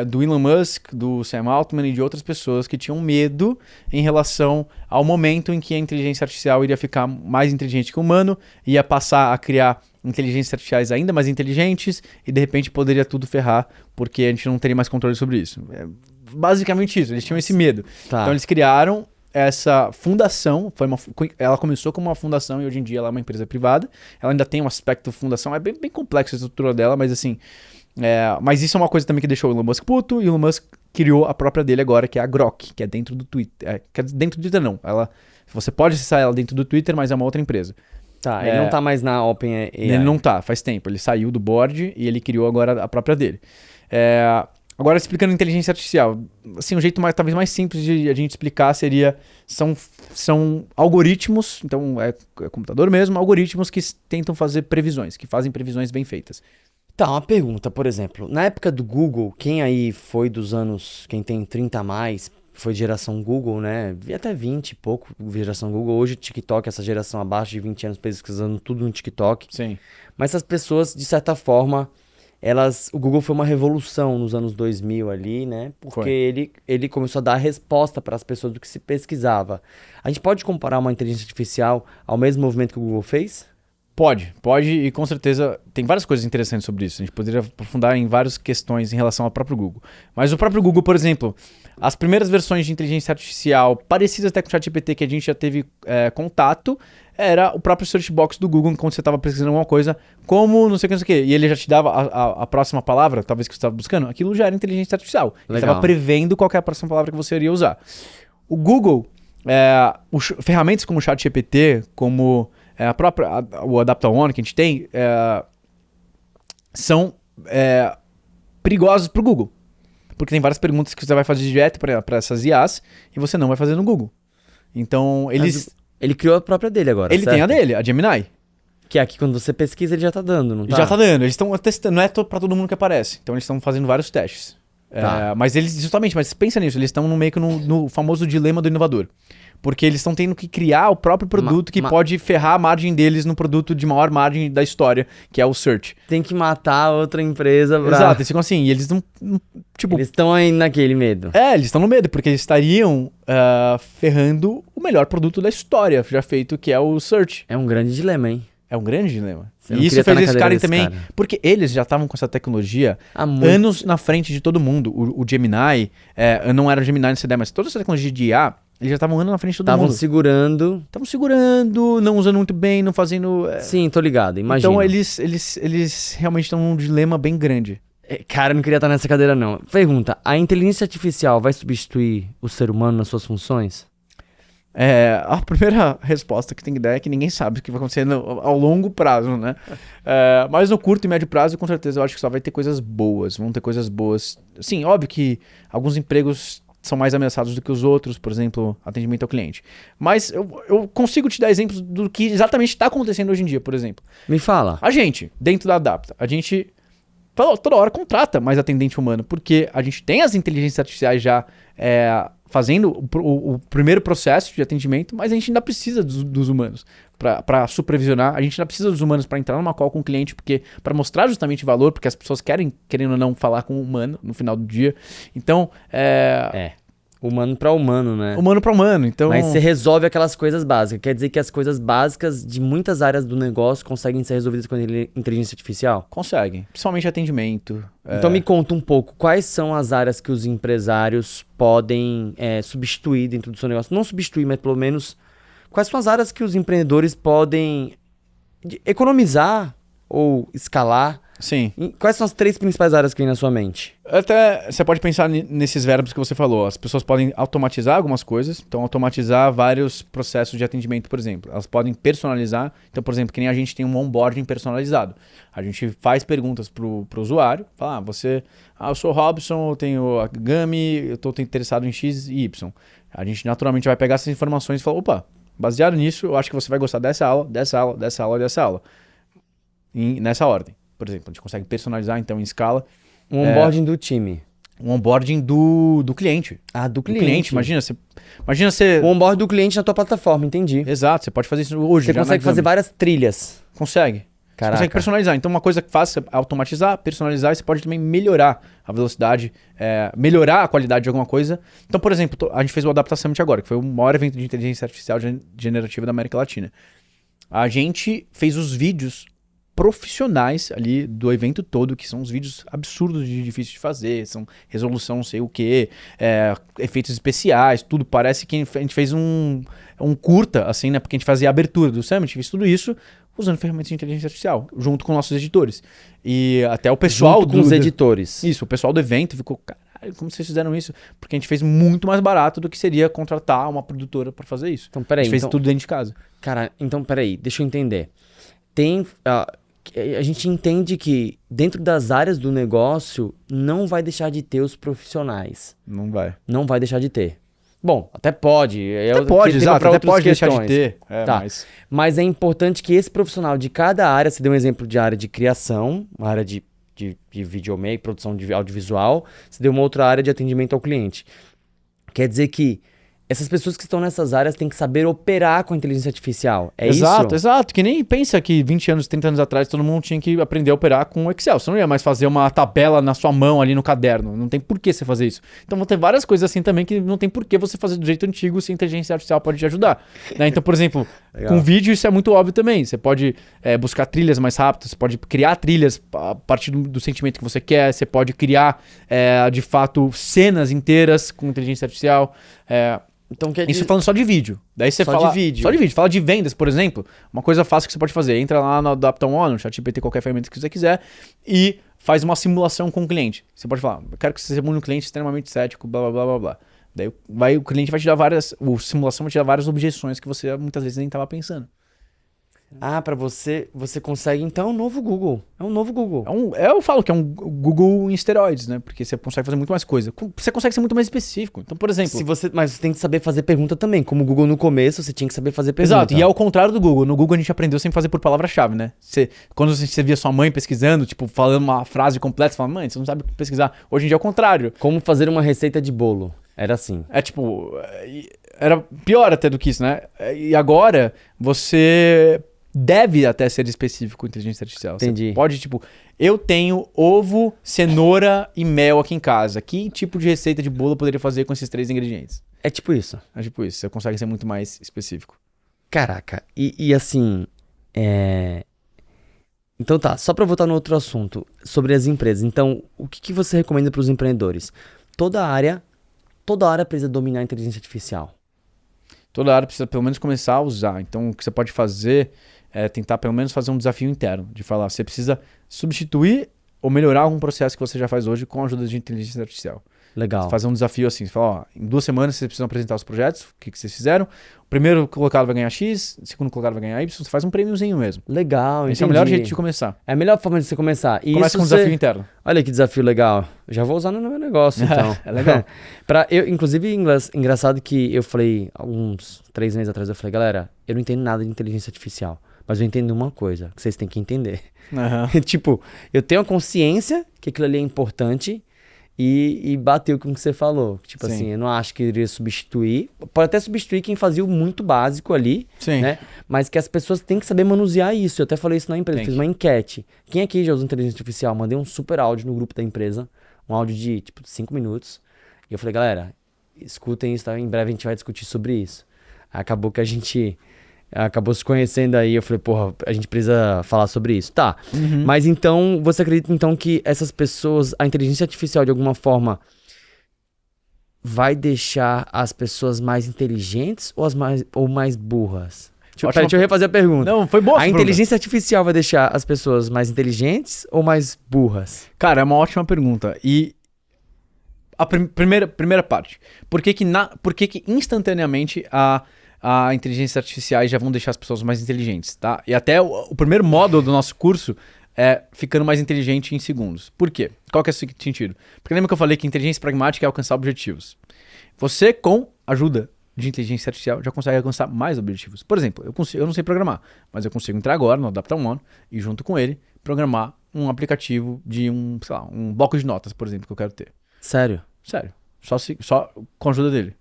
do Elon Musk, do Sam Altman e de outras pessoas que tinham medo em relação ao momento em que a inteligência artificial iria ficar mais inteligente que o humano, ia passar a criar inteligências artificiais ainda mais inteligentes e de repente poderia tudo ferrar porque a gente não teria mais controle sobre isso. Basicamente isso, eles tinham esse medo. Tá. Então eles criaram essa fundação, ela começou como uma fundação e hoje em dia ela é uma empresa privada. Ela ainda tem um aspecto fundação, é bem complexa a estrutura dela, mas assim... mas isso é uma coisa também que deixou o Elon Musk puto, e o Elon Musk criou a própria dele agora, que é a Grok, que é dentro do Twitter. Dentro do Twitter não, você pode acessar ela dentro do Twitter, mas é uma outra empresa. Tá, ele não tá mais na OpenAI. Ele não tá, faz tempo. Ele saiu do board e ele criou agora a própria dele. Agora, explicando inteligência artificial, assim, um jeito talvez mais simples de a gente explicar seria, são algoritmos, então é computador mesmo, algoritmos que tentam fazer previsões, que fazem previsões bem feitas. Tá, uma pergunta, por exemplo, na época do Google, quem aí foi dos anos, quem tem 30 a mais, foi geração Google, né? Vi até 20 e pouco geração Google. Hoje TikTok, essa geração abaixo de 20 anos pesquisando tudo no TikTok. Sim. Mas essas pessoas, de certa forma, o Google foi uma revolução nos anos 2000 ali, né? Porque ele começou a dar resposta para as pessoas do que se pesquisava. A gente pode comparar uma inteligência artificial ao mesmo movimento que o Google fez? Pode, e com certeza tem várias coisas interessantes sobre isso. A gente poderia aprofundar em várias questões em relação ao próprio Google. Mas o próprio Google, por exemplo, as primeiras versões de inteligência artificial parecidas até com o ChatGPT que a gente já teve contato, era o próprio search box do Google, quando você estava pesquisando alguma coisa, como não sei o que, não sei o que, e ele já te dava a próxima palavra, talvez que você estava buscando, aquilo já era inteligência artificial. Ele estava prevendo qual que é a próxima palavra que você iria usar. O Google, ferramentas como o ChatGPT, como o Adapta-On que a gente tem, são perigosos para o Google. Porque tem várias perguntas que você vai fazer direto para essas IAs e você não vai fazer no Google. Então, ele criou a própria dele agora, Ele certo? tem a dele, a Gemini. Que aqui quando você pesquisa ele já tá dando, não tá? Já tá dando. Eles estão testando, não é para todo mundo que aparece. Então, eles estão fazendo vários testes. Tá. Mas pensa nisso, eles estão meio que no famoso dilema do inovador. Porque eles estão tendo que criar o próprio produto que pode ferrar a margem deles no produto de maior margem da história, que é o search. Tem que matar outra empresa pra... Exato, eles ficam assim, e eles não... Tipo, eles estão aí naquele medo. eles estão no medo, porque eles estariam ferrando o melhor produto da história já feito, que é o search. É um grande dilema, hein? É um grande dilema. Você não E isso queria fez estar na eles cadeira ficarem desse também... cara. Porque eles já estavam com essa tecnologia anos na frente de todo mundo. O Gemini, não era o Gemini nessa ideia, mas toda essa tecnologia de IA, eles já estavam anos na frente de todo mundo. Estavam segurando, não usando muito bem, não fazendo... Sim, tô ligado, imagina. Então eles realmente estão num dilema bem grande. Cara, eu não queria estar nessa cadeira, não. Pergunta, a inteligência artificial vai substituir o ser humano nas suas funções? A primeira resposta que tem que dar é que ninguém sabe o que vai acontecer ao longo prazo, né? Mas no curto e médio prazo, com certeza, eu acho que só vai ter coisas boas. Vão ter coisas boas. Sim, óbvio que alguns empregos são mais ameaçados do que os outros, por exemplo, atendimento ao cliente. Mas eu consigo te dar exemplos do que exatamente está acontecendo hoje em dia, por exemplo. Me fala. A gente, dentro da Adapta, a gente toda hora contrata mais atendente humano, porque a gente tem as inteligências artificiais já fazendo o primeiro processo de atendimento, mas a gente ainda precisa dos humanos para supervisionar, a gente ainda precisa dos humanos para entrar numa call com o cliente, porque para mostrar justamente valor, porque as pessoas querendo ou não, falar com o humano no final do dia. Então, humano para humano, né? Humano para humano, então... Mas você resolve aquelas coisas básicas. Quer dizer que as coisas básicas de muitas áreas do negócio conseguem ser resolvidas com a inteligência artificial? Conseguem, principalmente atendimento. Então me conta um pouco, quais são as áreas que os empresários podem substituir dentro do seu negócio? Não substituir, mas pelo menos... Quais são as áreas que os empreendedores podem economizar ou escalar? Sim. Quais são as 3 principais áreas que tem na sua mente? Até você pode pensar nesses verbos que você falou. As pessoas podem automatizar algumas coisas. Então, automatizar vários processos de atendimento, por exemplo. Elas podem personalizar. Então, por exemplo, que nem a gente tem um onboarding personalizado. A gente faz perguntas pro usuário. Fala, eu sou o Robson, eu tenho a Gami, eu estou interessado em X e Y. A gente naturalmente vai pegar essas informações e falar, opa, baseado nisso, eu acho que você vai gostar dessa aula, dessa aula, dessa aula e dessa aula. Nessa ordem. Por exemplo, a gente consegue personalizar, então, em escala. Um onboarding do time. Um onboarding do cliente. Do cliente. Imagina você... O onboarding do cliente na tua plataforma, entendi. Exato, você pode fazer isso hoje. Você consegue fazer várias trilhas. Consegue. Caraca. Você consegue personalizar. Então, uma coisa que faz é automatizar, personalizar, e você pode também melhorar a velocidade, melhorar a qualidade de alguma coisa. Então, por exemplo, a gente fez o Adapta Summit agora, que foi o maior evento de inteligência artificial generativa da América Latina. A gente fez os vídeos profissionais ali do evento todo, que são uns vídeos absurdos de difíceis de fazer, são resolução não sei o que, efeitos especiais, tudo. Parece que a gente fez um curta, assim, né? Porque a gente fazia a abertura do Summit, fez tudo isso usando ferramentas de inteligência artificial, junto com nossos editores. E até o pessoal junto com os editores. Isso, o pessoal do evento ficou, caralho, como vocês fizeram isso? Porque a gente fez muito mais barato do que seria contratar uma produtora para fazer isso. Então, peraí. A gente fez tudo dentro de casa. Cara, então, peraí, deixa eu entender. A gente entende que dentro das áreas do negócio não vai deixar de ter os profissionais. Não vai. Não vai deixar de ter. Bom, até pode. Até pode, exato. Até pode deixar de ter. Tá. Mas é importante que esse profissional de cada área, você deu um exemplo de área de criação, uma área de videomaker, produção de audiovisual, você deu uma outra área de atendimento ao cliente. Quer dizer que essas pessoas que estão nessas áreas têm que saber operar com a inteligência artificial. É Exato, isso? exato. Que nem pensa que 20 anos, 30 anos atrás, todo mundo tinha que aprender a operar com o Excel. Você não ia mais fazer uma tabela na sua mão ali no caderno. Não tem por que você fazer isso. Então vão ter várias coisas assim também que não tem por que você fazer do jeito antigo se a inteligência artificial pode te ajudar. Né? Então, por exemplo, com vídeo isso é muito óbvio também. Você pode buscar trilhas mais rápidas, você pode criar trilhas a partir do sentimento que você quer, você pode criar, de fato, cenas inteiras com inteligência artificial. Então, Isso falando só de vídeo. Daí você Só fala. de vídeo. Só de vídeo. Fala de vendas, por exemplo. Uma coisa fácil que você pode fazer. Entra lá no Adapton, no ChatGPT, qualquer ferramenta que você quiser, e faz uma simulação com o cliente. Você pode falar, eu quero que você seja um cliente extremamente cético, blá blá blá blá blá. Daí o cliente vai te dar o simulação vai te dar várias objeções que você muitas vezes nem estava pensando. Ah, pra você consegue, então, um novo Google. É um novo Google. Eu falo que é um Google em esteroides, né? Porque você consegue fazer muito mais coisa. Você consegue ser muito mais específico. Então, por exemplo... Mas você tem que saber fazer pergunta também. Como o Google no começo, você tinha que saber fazer pergunta. Exato, e é ao contrário do Google. No Google a gente aprendeu sempre a fazer por palavra-chave, né? Quando você via sua mãe pesquisando, tipo, falando uma frase completa, você fala, mãe, você não sabe pesquisar. Hoje em dia é o contrário. Como fazer uma receita de bolo. Era assim. Era pior até do que isso, né? E agora, você... deve até ser específico com inteligência artificial. Entendi. Você pode, tipo, eu tenho ovo, cenoura e mel aqui em casa. Que tipo de receita de bolo eu poderia fazer com esses 3 ingredientes? É tipo isso. É tipo isso, você consegue ser muito mais específico. Caraca. E assim... Então tá, só pra voltar no outro assunto. Sobre as empresas. Então, o que você recomenda pros empreendedores? Toda área precisa dominar a inteligência artificial. Toda área precisa pelo menos começar a usar. Então, o que você pode fazer... tentar pelo menos fazer um desafio interno, de falar, você precisa substituir ou melhorar algum processo que você já faz hoje com a ajuda de inteligência artificial. Legal. Fazer um desafio assim, você fala, ó, em 2 semanas vocês precisam apresentar os projetos, o que vocês fizeram, o primeiro colocado vai ganhar X, o segundo colocado vai ganhar Y, você faz um prêmiozinho mesmo. Legal, Esse é o melhor jeito de começar. É a melhor forma de você começar. E começa com um desafio interno. Olha que desafio legal. Já vou usar no meu negócio, então. É legal. Inclusive, engraçado que eu falei, uns 3 meses atrás, eu falei, galera, eu não entendo nada de inteligência artificial. Mas eu entendo uma coisa, que vocês têm que entender. Uhum. Tipo, eu tenho a consciência que aquilo ali é importante e bateu com o que você falou. Tipo Sim. assim, eu não acho que iria substituir. Pode até substituir quem fazia o muito básico ali, Sim. né? Mas que as pessoas têm que saber manusear isso. Eu até falei isso na empresa, fiz uma enquete. Quem aqui já usa inteligência artificial? Mandei um super áudio no grupo da empresa, um áudio de, tipo, 5 minutos. E eu falei, galera, escutem isso, tá? Em breve a gente vai discutir sobre isso. Acabou que a gente... acabou se conhecendo aí, eu falei, porra, a gente precisa falar sobre isso. Tá, mas então, você acredita então que essas pessoas, a inteligência artificial de alguma forma vai deixar as pessoas mais inteligentes ou mais burras? Deixa eu refazer a pergunta. Não, foi boa. A inteligência artificial vai deixar as pessoas mais inteligentes ou mais burras? Cara, é uma ótima pergunta. E a primeira parte, por que que instantaneamente a inteligência artificiais já vão deixar as pessoas mais inteligentes, tá? E até o primeiro módulo do nosso curso é ficando mais inteligente em segundos. Por quê? Qual que é o sentido? Porque lembra que eu falei que inteligência pragmática é alcançar objetivos. Você, com ajuda de inteligência artificial, já consegue alcançar mais objetivos. Por exemplo, eu não sei programar, mas eu consigo entrar agora no Adapton e junto com ele, programar um aplicativo de um bloco de notas, por exemplo, que eu quero ter. Sério? Sério. Só com a ajuda dele.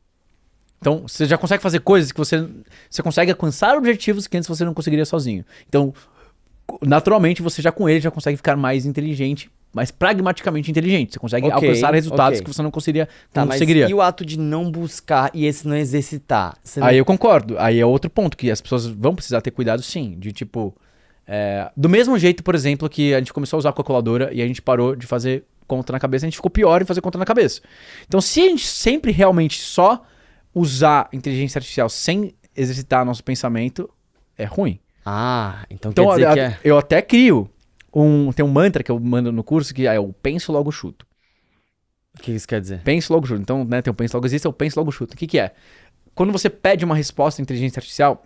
Então, você já consegue fazer coisas que você consegue alcançar objetivos que antes você não conseguiria sozinho. Então, naturalmente, você já com ele já consegue ficar mais inteligente, mais pragmaticamente inteligente. Você consegue alcançar resultados que você não conseguiria. E o ato de não buscar e esse não exercitar? Aí eu concordo. Aí é outro ponto, que as pessoas vão precisar ter cuidado sim. De tipo... do mesmo jeito, por exemplo, que a gente começou a usar a calculadora e a gente parou de fazer conta na cabeça, a gente ficou pior em fazer conta na cabeça. Então, se a gente sempre realmente só usar inteligência artificial sem exercitar nosso pensamento, é ruim. Então quer dizer que eu até crio tem um mantra que eu mando no curso que é o penso logo chuto. O que isso quer dizer? Penso logo chuto. Então, né, tem o penso logo existe, é o penso logo chuto. O que é? Quando você pede uma resposta à inteligência artificial,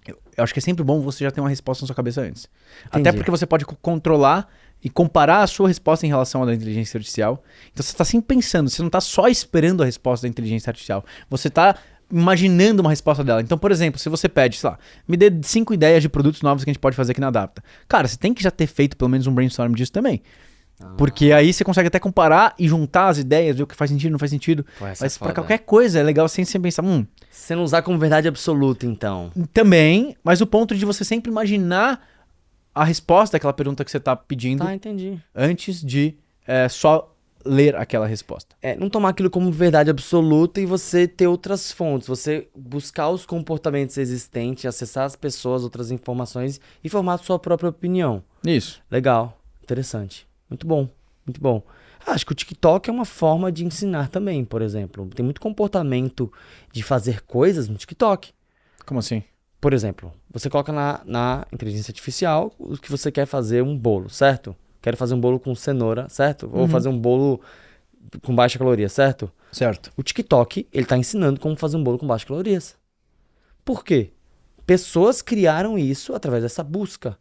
eu acho que é sempre bom você já ter uma resposta na sua cabeça antes. Entendi. Até porque você pode controlar e comparar a sua resposta em relação à da inteligência artificial. Então você está sempre pensando, você não está só esperando a resposta da inteligência artificial. Você está imaginando uma resposta dela. Então, por exemplo, se você pede, sei lá, me dê 5 ideias de produtos novos que a gente pode fazer aqui na Adapta. Cara, você tem que já ter feito pelo menos um brainstorm disso também. Porque aí você consegue até comparar e juntar as ideias, ver o que faz sentido, não faz sentido. Pô, essa Mas é pra foda. qualquer coisa é legal sempre pensar, Você não usar como verdade absoluta, então. também, mas o ponto de você sempre imaginar a resposta daquela pergunta que você tá pedindo Tá, entendi. antes de só ler aquela resposta. Não tomar aquilo como verdade absoluta e você ter outras fontes. Você buscar os comportamentos existentes, acessar as pessoas, outras informações e formar a sua própria opinião. Isso. Legal, interessante. Muito bom, muito bom. Acho que o TikTok é uma forma de ensinar também, por exemplo. Tem muito comportamento de fazer coisas no TikTok. Como assim? Por exemplo, você coloca na inteligência artificial o que você quer fazer um bolo, certo? Quero fazer um bolo com cenoura, certo? Ou fazer um bolo com baixa caloria, certo? Certo. O TikTok, ele tá ensinando como fazer um bolo com baixas calorias. Por quê? Pessoas criaram isso através dessa busca.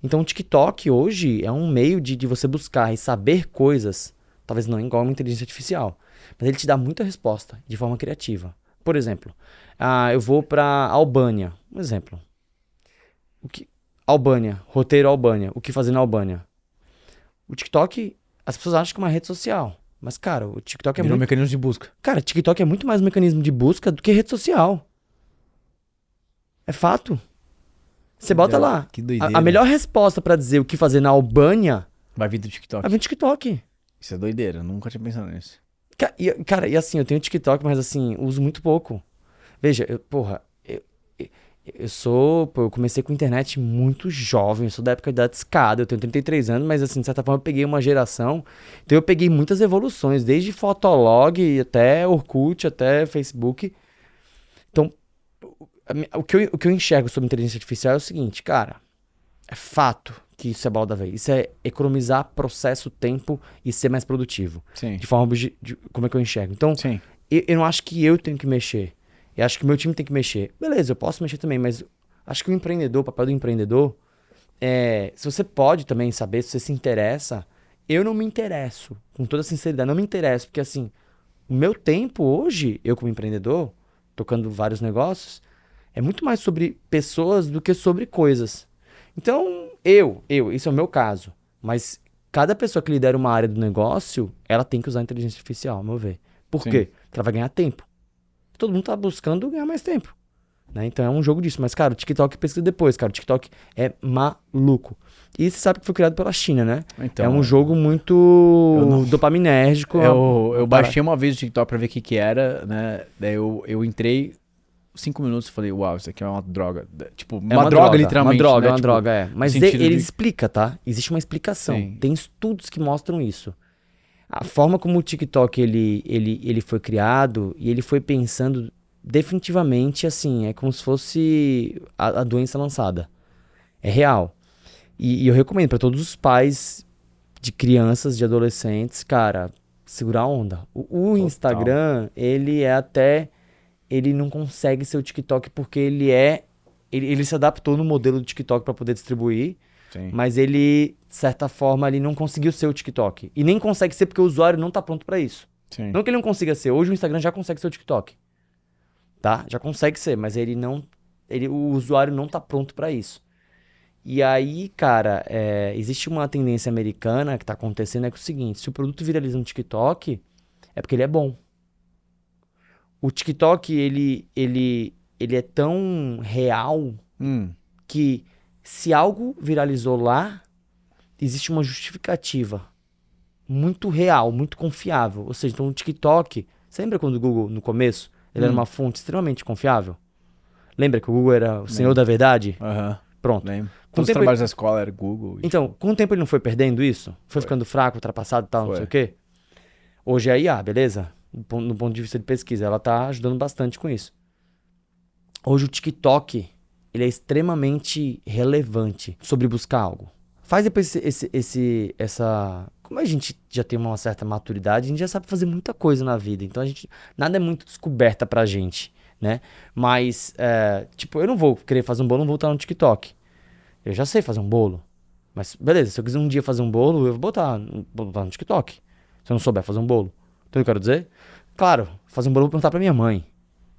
Então o TikTok hoje é um meio de você buscar e saber coisas, talvez não igual uma inteligência artificial, mas ele te dá muita resposta de forma criativa. Por exemplo, eu vou pra Albânia, um exemplo. Albânia, roteiro Albânia, o que fazer na Albânia? O TikTok, as pessoas acham que é uma rede social, mas cara, o TikTok é Virou muito... mecanismo de busca. Cara, TikTok é muito mais um mecanismo de busca do que rede social. É fato. Você bota lá. Que doideira. A melhor resposta pra dizer o que fazer na Albânia Vai vir do TikTok. vai vir no TikTok. Isso é doideira, eu nunca tinha pensado nisso. Cara, e assim, eu tenho TikTok, mas assim, uso muito pouco. Veja, eu comecei com internet muito jovem, eu sou da época da discada, eu tenho 33 anos, mas assim, de certa forma eu peguei uma geração, então eu peguei muitas evoluções, desde Fotolog até Orkut, até Facebook. Então, o que eu enxergo sobre inteligência artificial é o seguinte, cara, é fato que isso é bola da vez. Isso é economizar processo, tempo e ser mais produtivo. Sim. De forma como é que eu enxergo. Então, Sim. eu não acho que eu tenho que mexer. Eu acho que o meu time tem que mexer. Beleza, eu posso mexer também, mas acho que o papel do empreendedor, se você pode também saber, se você se interessa, eu não me interesso, com toda sinceridade, não me interesso, porque assim, o meu tempo hoje, eu como empreendedor, tocando vários negócios, é muito mais sobre pessoas do que sobre coisas. Então, esse é o meu caso, mas cada pessoa que lidera uma área do negócio, ela tem que usar a inteligência artificial, ao meu ver. Por Sim. quê? Porque ela vai ganhar tempo. Todo mundo tá buscando ganhar mais tempo, né? Então é um jogo disso. Mas, cara, o TikTok pesquisa depois, cara. O TikTok é maluco. E você sabe que foi criado pela China, né? Então, é um jogo muito dopaminérgico. Eu baixei uma vez o TikTok pra ver o que era, né? Daí eu entrei 5 minutos e falei, uau, isso aqui é uma droga. Tipo, uma droga, literalmente. Uma droga, né? uma Tipo, droga, é. Mas no sentido ele de- explica, tá? Existe uma explicação. Sim. Tem estudos que mostram isso. A forma como o TikTok ele foi criado e ele foi pensando definitivamente assim, é como se fosse a doença lançada. É real. E eu recomendo para todos os pais de crianças, de adolescentes, cara, segurar a onda. O Instagram, ele não consegue ser o TikTok porque ele se adaptou no modelo do TikTok para poder distribuir. Sim. Mas ele, de certa forma, ele não conseguiu ser o TikTok. E nem consegue ser porque o usuário não tá pronto pra isso. Sim. Não que ele não consiga ser. Hoje o Instagram já consegue ser o TikTok. Tá? Já consegue ser, mas o usuário não tá pronto pra isso. E aí, cara, existe uma tendência americana que tá acontecendo, é que é o seguinte, se o produto viraliza no TikTok, é porque ele é bom. O TikTok, ele é tão real que se algo viralizou lá, existe uma justificativa muito real, muito confiável. Ou seja, então o TikTok... Você lembra quando o Google, no começo, ele era uma fonte extremamente confiável? Lembra que o Google era o senhor da verdade? Aham. Pronto. Lembro. Com o Todos os tempo trabalhos da escola era Google. Então, com o tempo ele não foi perdendo isso? Foi ficando fraco, ultrapassado e tal, não sei o quê? Hoje é a IA, beleza? No ponto de vista de pesquisa, ela tá ajudando bastante com isso. Hoje o TikTok... ele é extremamente relevante sobre buscar algo. Faz depois como a gente já tem uma certa maturidade, a gente já sabe fazer muita coisa na vida. Então nada é muito descoberta pra gente, né? Mas, tipo, eu não vou querer fazer um bolo, não vou botar no TikTok. Eu já sei fazer um bolo. Mas, beleza, se eu quiser um dia fazer um bolo, eu vou botar no TikTok. Se eu não souber fazer um bolo. Então eu quero dizer? Claro, fazer um bolo eu vou perguntar pra minha mãe.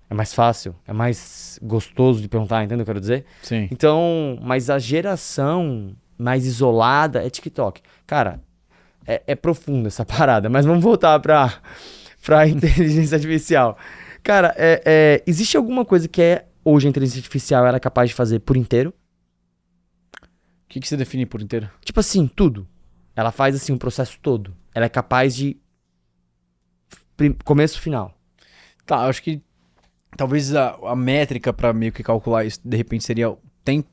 É mais fácil, é mais gostoso de perguntar, entendeu o que eu quero dizer? Sim. Então, mas a geração mais isolada é TikTok. Cara, É profunda essa parada, mas vamos voltar pra inteligência artificial. Cara, existe alguma coisa que hoje a inteligência artificial ela é capaz de fazer por inteiro? O que você define por inteiro? Tipo assim, tudo. Ela faz assim um processo todo. Ela é capaz de começo final. Tá, eu acho que talvez a métrica pra meio que calcular isso, de repente, seria tempo.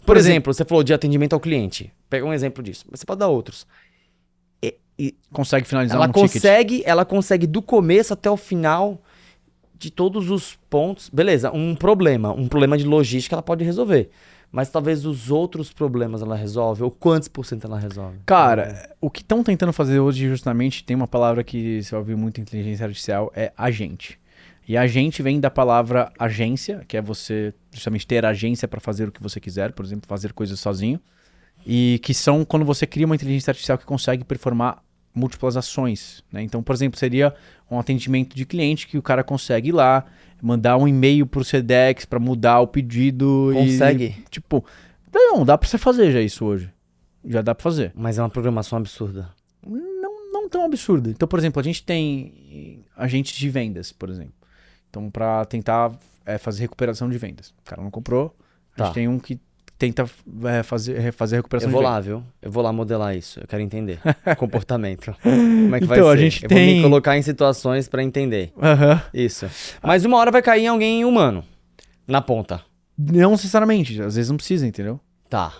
Por exemplo, você falou de atendimento ao cliente. Pega um exemplo disso. Você pode dar outros. Consegue finalizar um ticket. Ela consegue do começo até o final de todos os pontos. Beleza, um problema de logística ela pode resolver. Mas talvez os outros problemas ela resolve, ou quantos por cento ela resolve? Cara, o que estão tentando fazer hoje justamente, tem uma palavra que você ouviu muito em inteligência artificial, é agente. E agente vem da palavra agência, que é você justamente ter agência para fazer o que você quiser, por exemplo, fazer coisas sozinho. E que são quando você cria uma inteligência artificial que consegue performar múltiplas ações, né? Então, por exemplo, seria um atendimento de cliente que o cara consegue ir lá, mandar um e-mail pro Sedex para mudar o pedido. Consegue? E, tipo, não, dá para você fazer já isso hoje. Já dá para fazer. Mas é uma programação absurda. Não tão absurda. Então, por exemplo, a gente tem agentes de vendas, por exemplo. Então, para tentar fazer recuperação de vendas. O cara não comprou, a gente tem um que tenta fazer a recuperação de vendas. Eu vou lá, viu? Eu vou lá modelar isso. Eu quero entender. Comportamento. Como é que vai Então, ser? a gente eu tem... vou me colocar em situações pra entender. Isso. Mas uma hora vai cair em alguém humano. Na ponta. Não necessariamente. Às vezes não precisa, entendeu? Tá.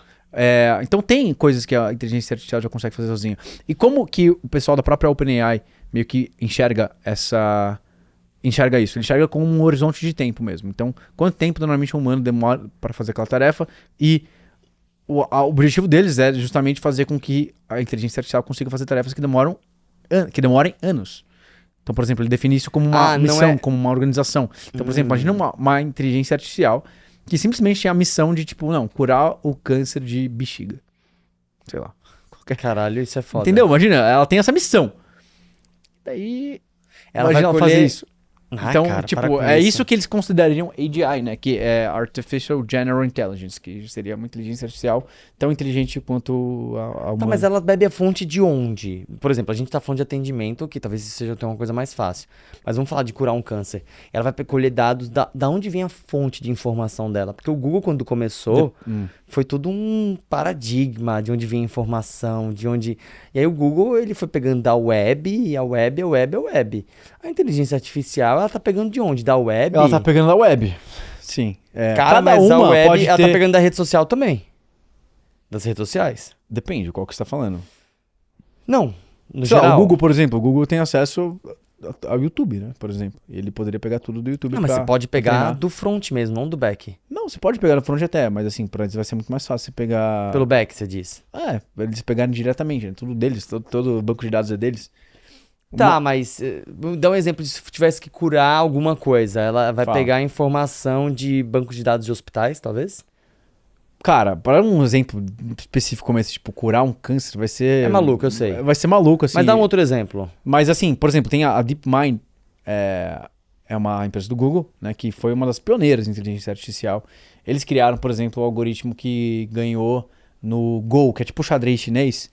Então tem coisas que a inteligência artificial já consegue fazer sozinha. E como que o pessoal da própria OpenAI meio que enxerga isso? Ele enxerga como um horizonte de tempo mesmo. Então, quanto tempo normalmente um humano demora para fazer aquela tarefa? E o objetivo deles é justamente fazer com que a inteligência artificial consiga fazer tarefas que demorem anos. Então, por exemplo, ele define isso como uma missão, como uma organização. Então, por exemplo, imagina uma inteligência artificial que simplesmente tem a missão de, tipo, curar o câncer de bexiga. Sei lá. Caralho, isso é foda. Entendeu? Imagina, ela tem essa missão. Daí, ela imagina vai ela fazer isso. Então, cara, tipo, isso que eles considerariam AGI, né? Que é Artificial General Intelligence, que seria uma inteligência artificial tão inteligente quanto a humana. Tá, mas ela bebe a fonte de onde? Por exemplo, a gente tá falando de atendimento, que talvez seja até uma coisa mais fácil. Mas vamos falar de curar um câncer. Ela vai colher dados da onde vem a fonte de informação dela. Porque o Google, quando começou, foi todo um paradigma de onde vinha a informação, de onde... E aí o Google, ele foi pegando da web, e a web. A inteligência artificial, ela tá pegando de onde? Da web? Ela tá pegando da web, sim. Cara, mas a web, ela tá pegando da rede social também. Das redes sociais. Depende, qual que você tá falando. Não, no geral. O Google, por exemplo, o Google tem acesso ao YouTube, né? Por exemplo. Ele poderia pegar tudo do YouTube. Não, mas você pode pegar do front mesmo, não do back. Não, você pode pegar do front até, mas assim, pra eles vai ser muito mais fácil você pegar... Pelo back, você diz? Eles pegarem diretamente, né? Tudo deles, todo banco de dados é deles. Tá, mas dá um exemplo de se tivesse que curar alguma coisa. Ela vai pegar informação de bancos de dados de hospitais, talvez? Cara, para um exemplo específico como esse, tipo, curar um câncer, vai ser... É maluco, eu sei. Vai ser maluco, assim. Mas dá um outro exemplo. Mas assim, por exemplo, tem a DeepMind, é uma empresa do Google, né, que foi uma das pioneiras em inteligência artificial. Eles criaram, por exemplo, o algoritmo que ganhou no Go, que é tipo o xadrez chinês.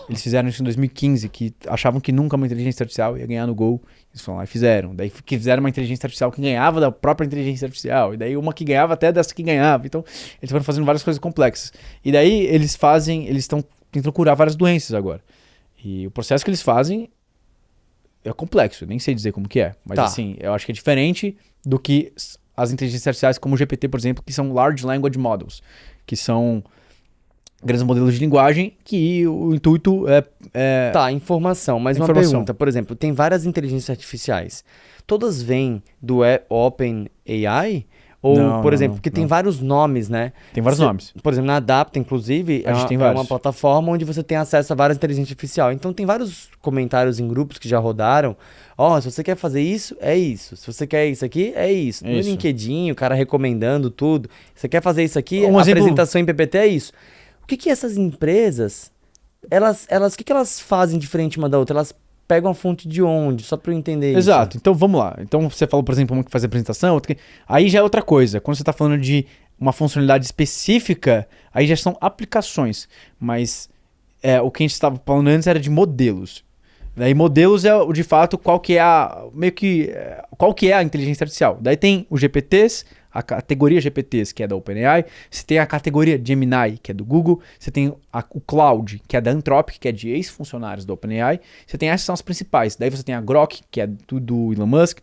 Eles fizeram isso em 2015, que achavam que nunca uma inteligência artificial ia ganhar no Go. Eles foram lá e fizeram. Daí fizeram uma inteligência artificial que ganhava da própria inteligência artificial. E daí uma que ganhava até dessa que ganhava. Então, eles foram fazendo várias coisas complexas. E daí eles estão tentando curar várias doenças agora. E o processo que eles fazem é complexo. Nem sei dizer como que é. Mas assim, eu acho que é diferente do que as inteligências artificiais como o GPT, por exemplo, que são Large Language Models. Que são... grandes modelos de linguagem que o intuito é... Tá, informação. Mas uma pergunta, por exemplo, tem várias inteligências artificiais. Todas vêm do OpenAI? Ou, por exemplo, porque tem vários nomes, né? Tem vários nomes. Por exemplo, na Adapta, inclusive, é uma plataforma onde você tem acesso a várias inteligências artificiais. Então, tem vários comentários em grupos que já rodaram. Se você quer fazer isso, é isso. Se você quer isso aqui, é isso. No LinkedIn, o cara recomendando tudo. Se você quer fazer isso aqui, a apresentação em PPT é isso. O que essas empresas, o que elas fazem diferente uma da outra? Elas pegam a fonte de onde? Só para eu entender isso. Exato. Então, vamos lá. Então, você falou, por exemplo, uma que faz a apresentação, aí já é outra coisa. Quando você está falando de uma funcionalidade específica, aí já são aplicações. Mas o que a gente estava falando antes era de modelos. Daí modelos é, de fato, qual que é a inteligência artificial. Daí tem os GPTs, a categoria GPTs, que é da OpenAI. Você tem a categoria Gemini, que é do Google. Você tem o Cloud, que é da Anthropic, que é de ex-funcionários da OpenAI. Você tem essas são as principais. Daí você tem a Grok, que é do Elon Musk.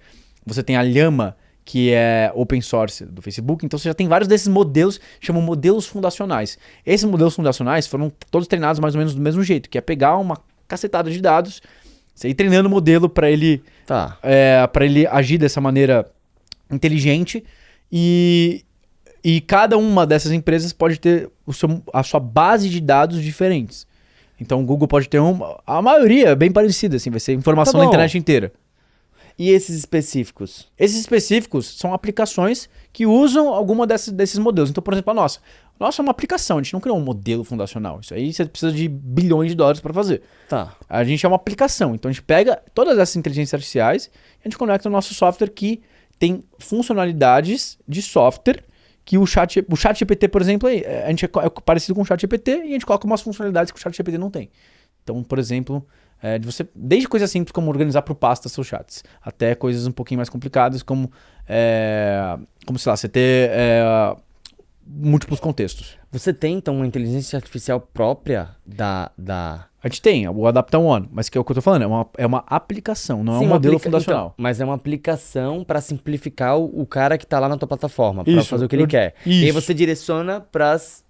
Você tem a Llama, que é open source do Facebook. Então você já tem vários desses modelos, chamam modelos fundacionais. Esses modelos fundacionais foram todos treinados mais ou menos do mesmo jeito, que é pegar uma cacetada de dados, você ir treinando o modelo para ele, para ele agir dessa maneira inteligente e cada uma dessas empresas pode ter a sua base de dados diferentes. Então o Google pode ter a maioria bem parecida, assim, vai ser informação da internet inteira. E esses específicos? Esses específicos são aplicações que usam alguma desses modelos. Então, por exemplo, a nossa é uma aplicação, a gente não criou um modelo fundacional. Isso aí você precisa de bilhões de dólares para fazer. Tá. A gente é uma aplicação, então a gente pega todas essas inteligências artificiais e a gente conecta no nosso software que tem funcionalidades de software que o ChatGPT, por exemplo, a gente é parecido com o ChatGPT e a gente coloca umas funcionalidades que o ChatGPT não tem. Então, por exemplo, desde coisas simples como organizar por pastas seus chats, até coisas um pouquinho mais complicadas como sei lá, você ter múltiplos contextos. Você tem, então, uma inteligência artificial própria da... A gente tem o Adapta One, mas que é o que eu tô falando, é uma aplicação, não é um modelo fundacional. Então, mas é uma aplicação para simplificar o cara que tá lá na tua plataforma, para fazer o que ele quer. Isso. E aí você direciona pras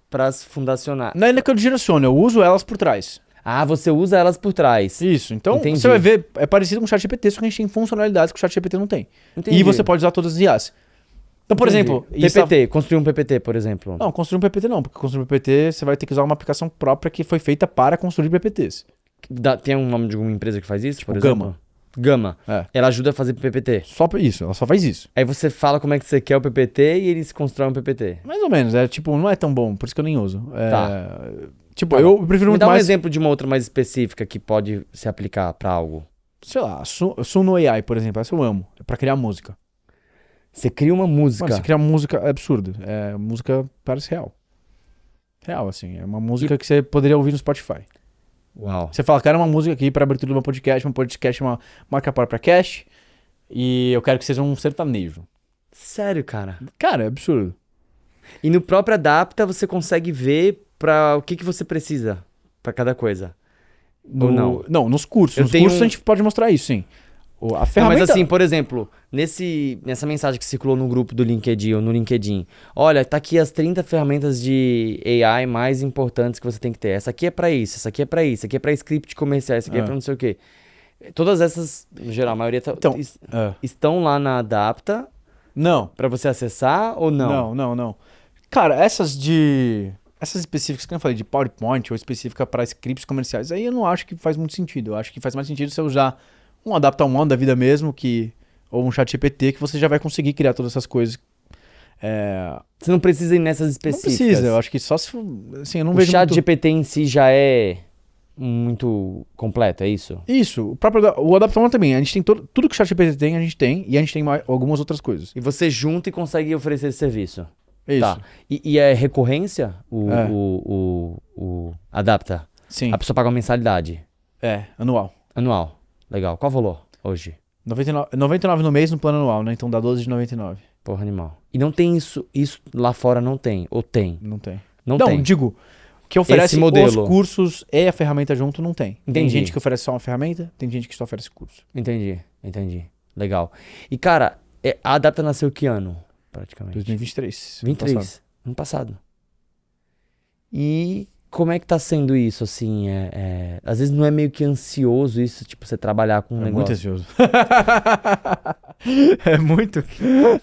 fundacionais. Não é ainda que eu direciono, eu uso elas por trás. Ah, você usa elas por trás. Isso, então Entendi. Você vai ver, é parecido com o ChatGPT, só que a gente tem funcionalidades que o ChatGPT não tem. Entendi. E você pode usar todas as IAs. Então, por exemplo... PPT, construir um PPT, por exemplo. Não, construir um PPT não, porque construir um PPT você vai ter que usar uma aplicação própria que foi feita para construir PPTs. Tem um nome de alguma empresa que faz isso, Tipo por exemplo? Gama. É. Ela ajuda a fazer PPT. Só isso, ela só faz isso. Aí você fala como é que você quer o PPT e eles constroem um PPT. Mais ou menos, não é tão bom, por isso que eu nem uso. Tá. Tipo, eu prefiro muito mais... Me dá um exemplo de uma outra mais específica que pode se aplicar pra algo. Sei lá, Suno AI, por exemplo, essa eu amo. É pra criar música. Você cria uma música. Mano, você cria uma música absurda. Música parece real. Real, assim. É uma música que você poderia ouvir no Spotify. Uau. Você fala, quero uma música aqui para abertura do meu podcast. Meu podcast é uma marca própria cast. E eu quero que seja um sertanejo. Sério, cara? Cara, é absurdo. E no próprio Adapta você consegue ver pra o que você precisa pra cada coisa. Ou não? Não, nos cursos. Nos cursos a gente pode mostrar isso, sim. A ferramenta... Não, mas assim, por exemplo, nessa mensagem que circulou no grupo do LinkedIn ou no LinkedIn, olha, tá aqui as 30 ferramentas de AI mais importantes que você tem que ter. Essa aqui é pra isso, essa aqui é pra isso, essa aqui é pra script comercial, essa aqui é pra não sei o quê. Todas essas, no geral, a maioria estão lá na Adapta. Não. Pra você acessar ou não? Não. Cara, essas específicas que eu falei, de PowerPoint ou específica para scripts comerciais, aí eu não acho que faz muito sentido. Eu acho que faz mais sentido você usar um Adapta One da vida mesmo, ou um ChatGPT, que você já vai conseguir criar todas essas coisas. Você não precisa ir nessas específicas. Não precisa, eu acho que só se... Assim, eu não o vejo ChatGPT em si já é muito completo, é isso? Isso, o Adapta One também. A gente tem tudo que o ChatGPT tem, a gente tem, e a gente tem algumas outras coisas. E você junta e consegue oferecer esse serviço. Isso. Tá. E é recorrência o Adapta? Sim. A pessoa paga uma mensalidade? Anual. Anual. Legal. Qual o valor hoje? 99 no mês no plano anual, né? Então dá 12,99. Porra, animal. E não tem isso lá fora não tem? Ou tem? Não tem. Não tem. Digo, que oferece esse modelo. os cursos e a ferramenta junto, não tem. Entendi. Tem gente que oferece só uma ferramenta, tem gente que só oferece curso. Entendi. Legal. E, cara, a Adapta nasceu que ano, praticamente? 2023. 23. Ano passado. E como é que tá sendo isso, assim? Às vezes não é meio que ansioso isso, tipo, você trabalhar com um negócio? Muito ansioso. É muito.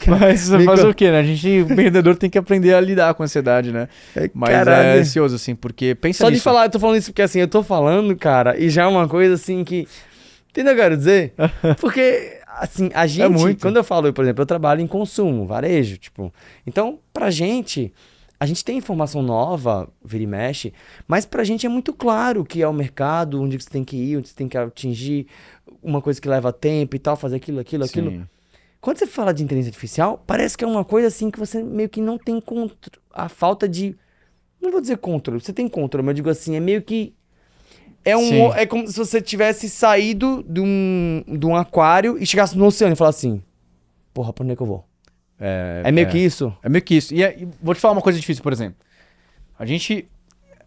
Mas você faz o quê, né? O vendedor tem que aprender a lidar com a ansiedade, né? Mas é ansioso, assim, porque pensa nisso. Só de falar, eu tô falando isso porque, assim, eu tô falando, cara, e já é uma coisa, assim, que... Entendeu o que eu quero dizer? Porque, assim, a gente... Quando eu falo, por exemplo, eu trabalho em consumo, varejo, tipo... Então, pra gente... A gente tem informação nova, vira e mexe, mas pra gente é muito claro que é o mercado, onde você tem que ir, onde você tem que atingir, uma coisa que leva tempo e tal, fazer aquilo. Sim. Quando você fala de inteligência artificial, parece que é uma coisa assim que você meio que não tem a falta de... Não vou dizer controle, você tem controle, mas eu digo assim, é meio que... Sim. É como se você tivesse saído de um aquário e chegasse no oceano e falasse assim, porra, pra onde é que eu vou? É meio que isso? É meio que isso. E vou te falar uma coisa difícil, por exemplo. A gente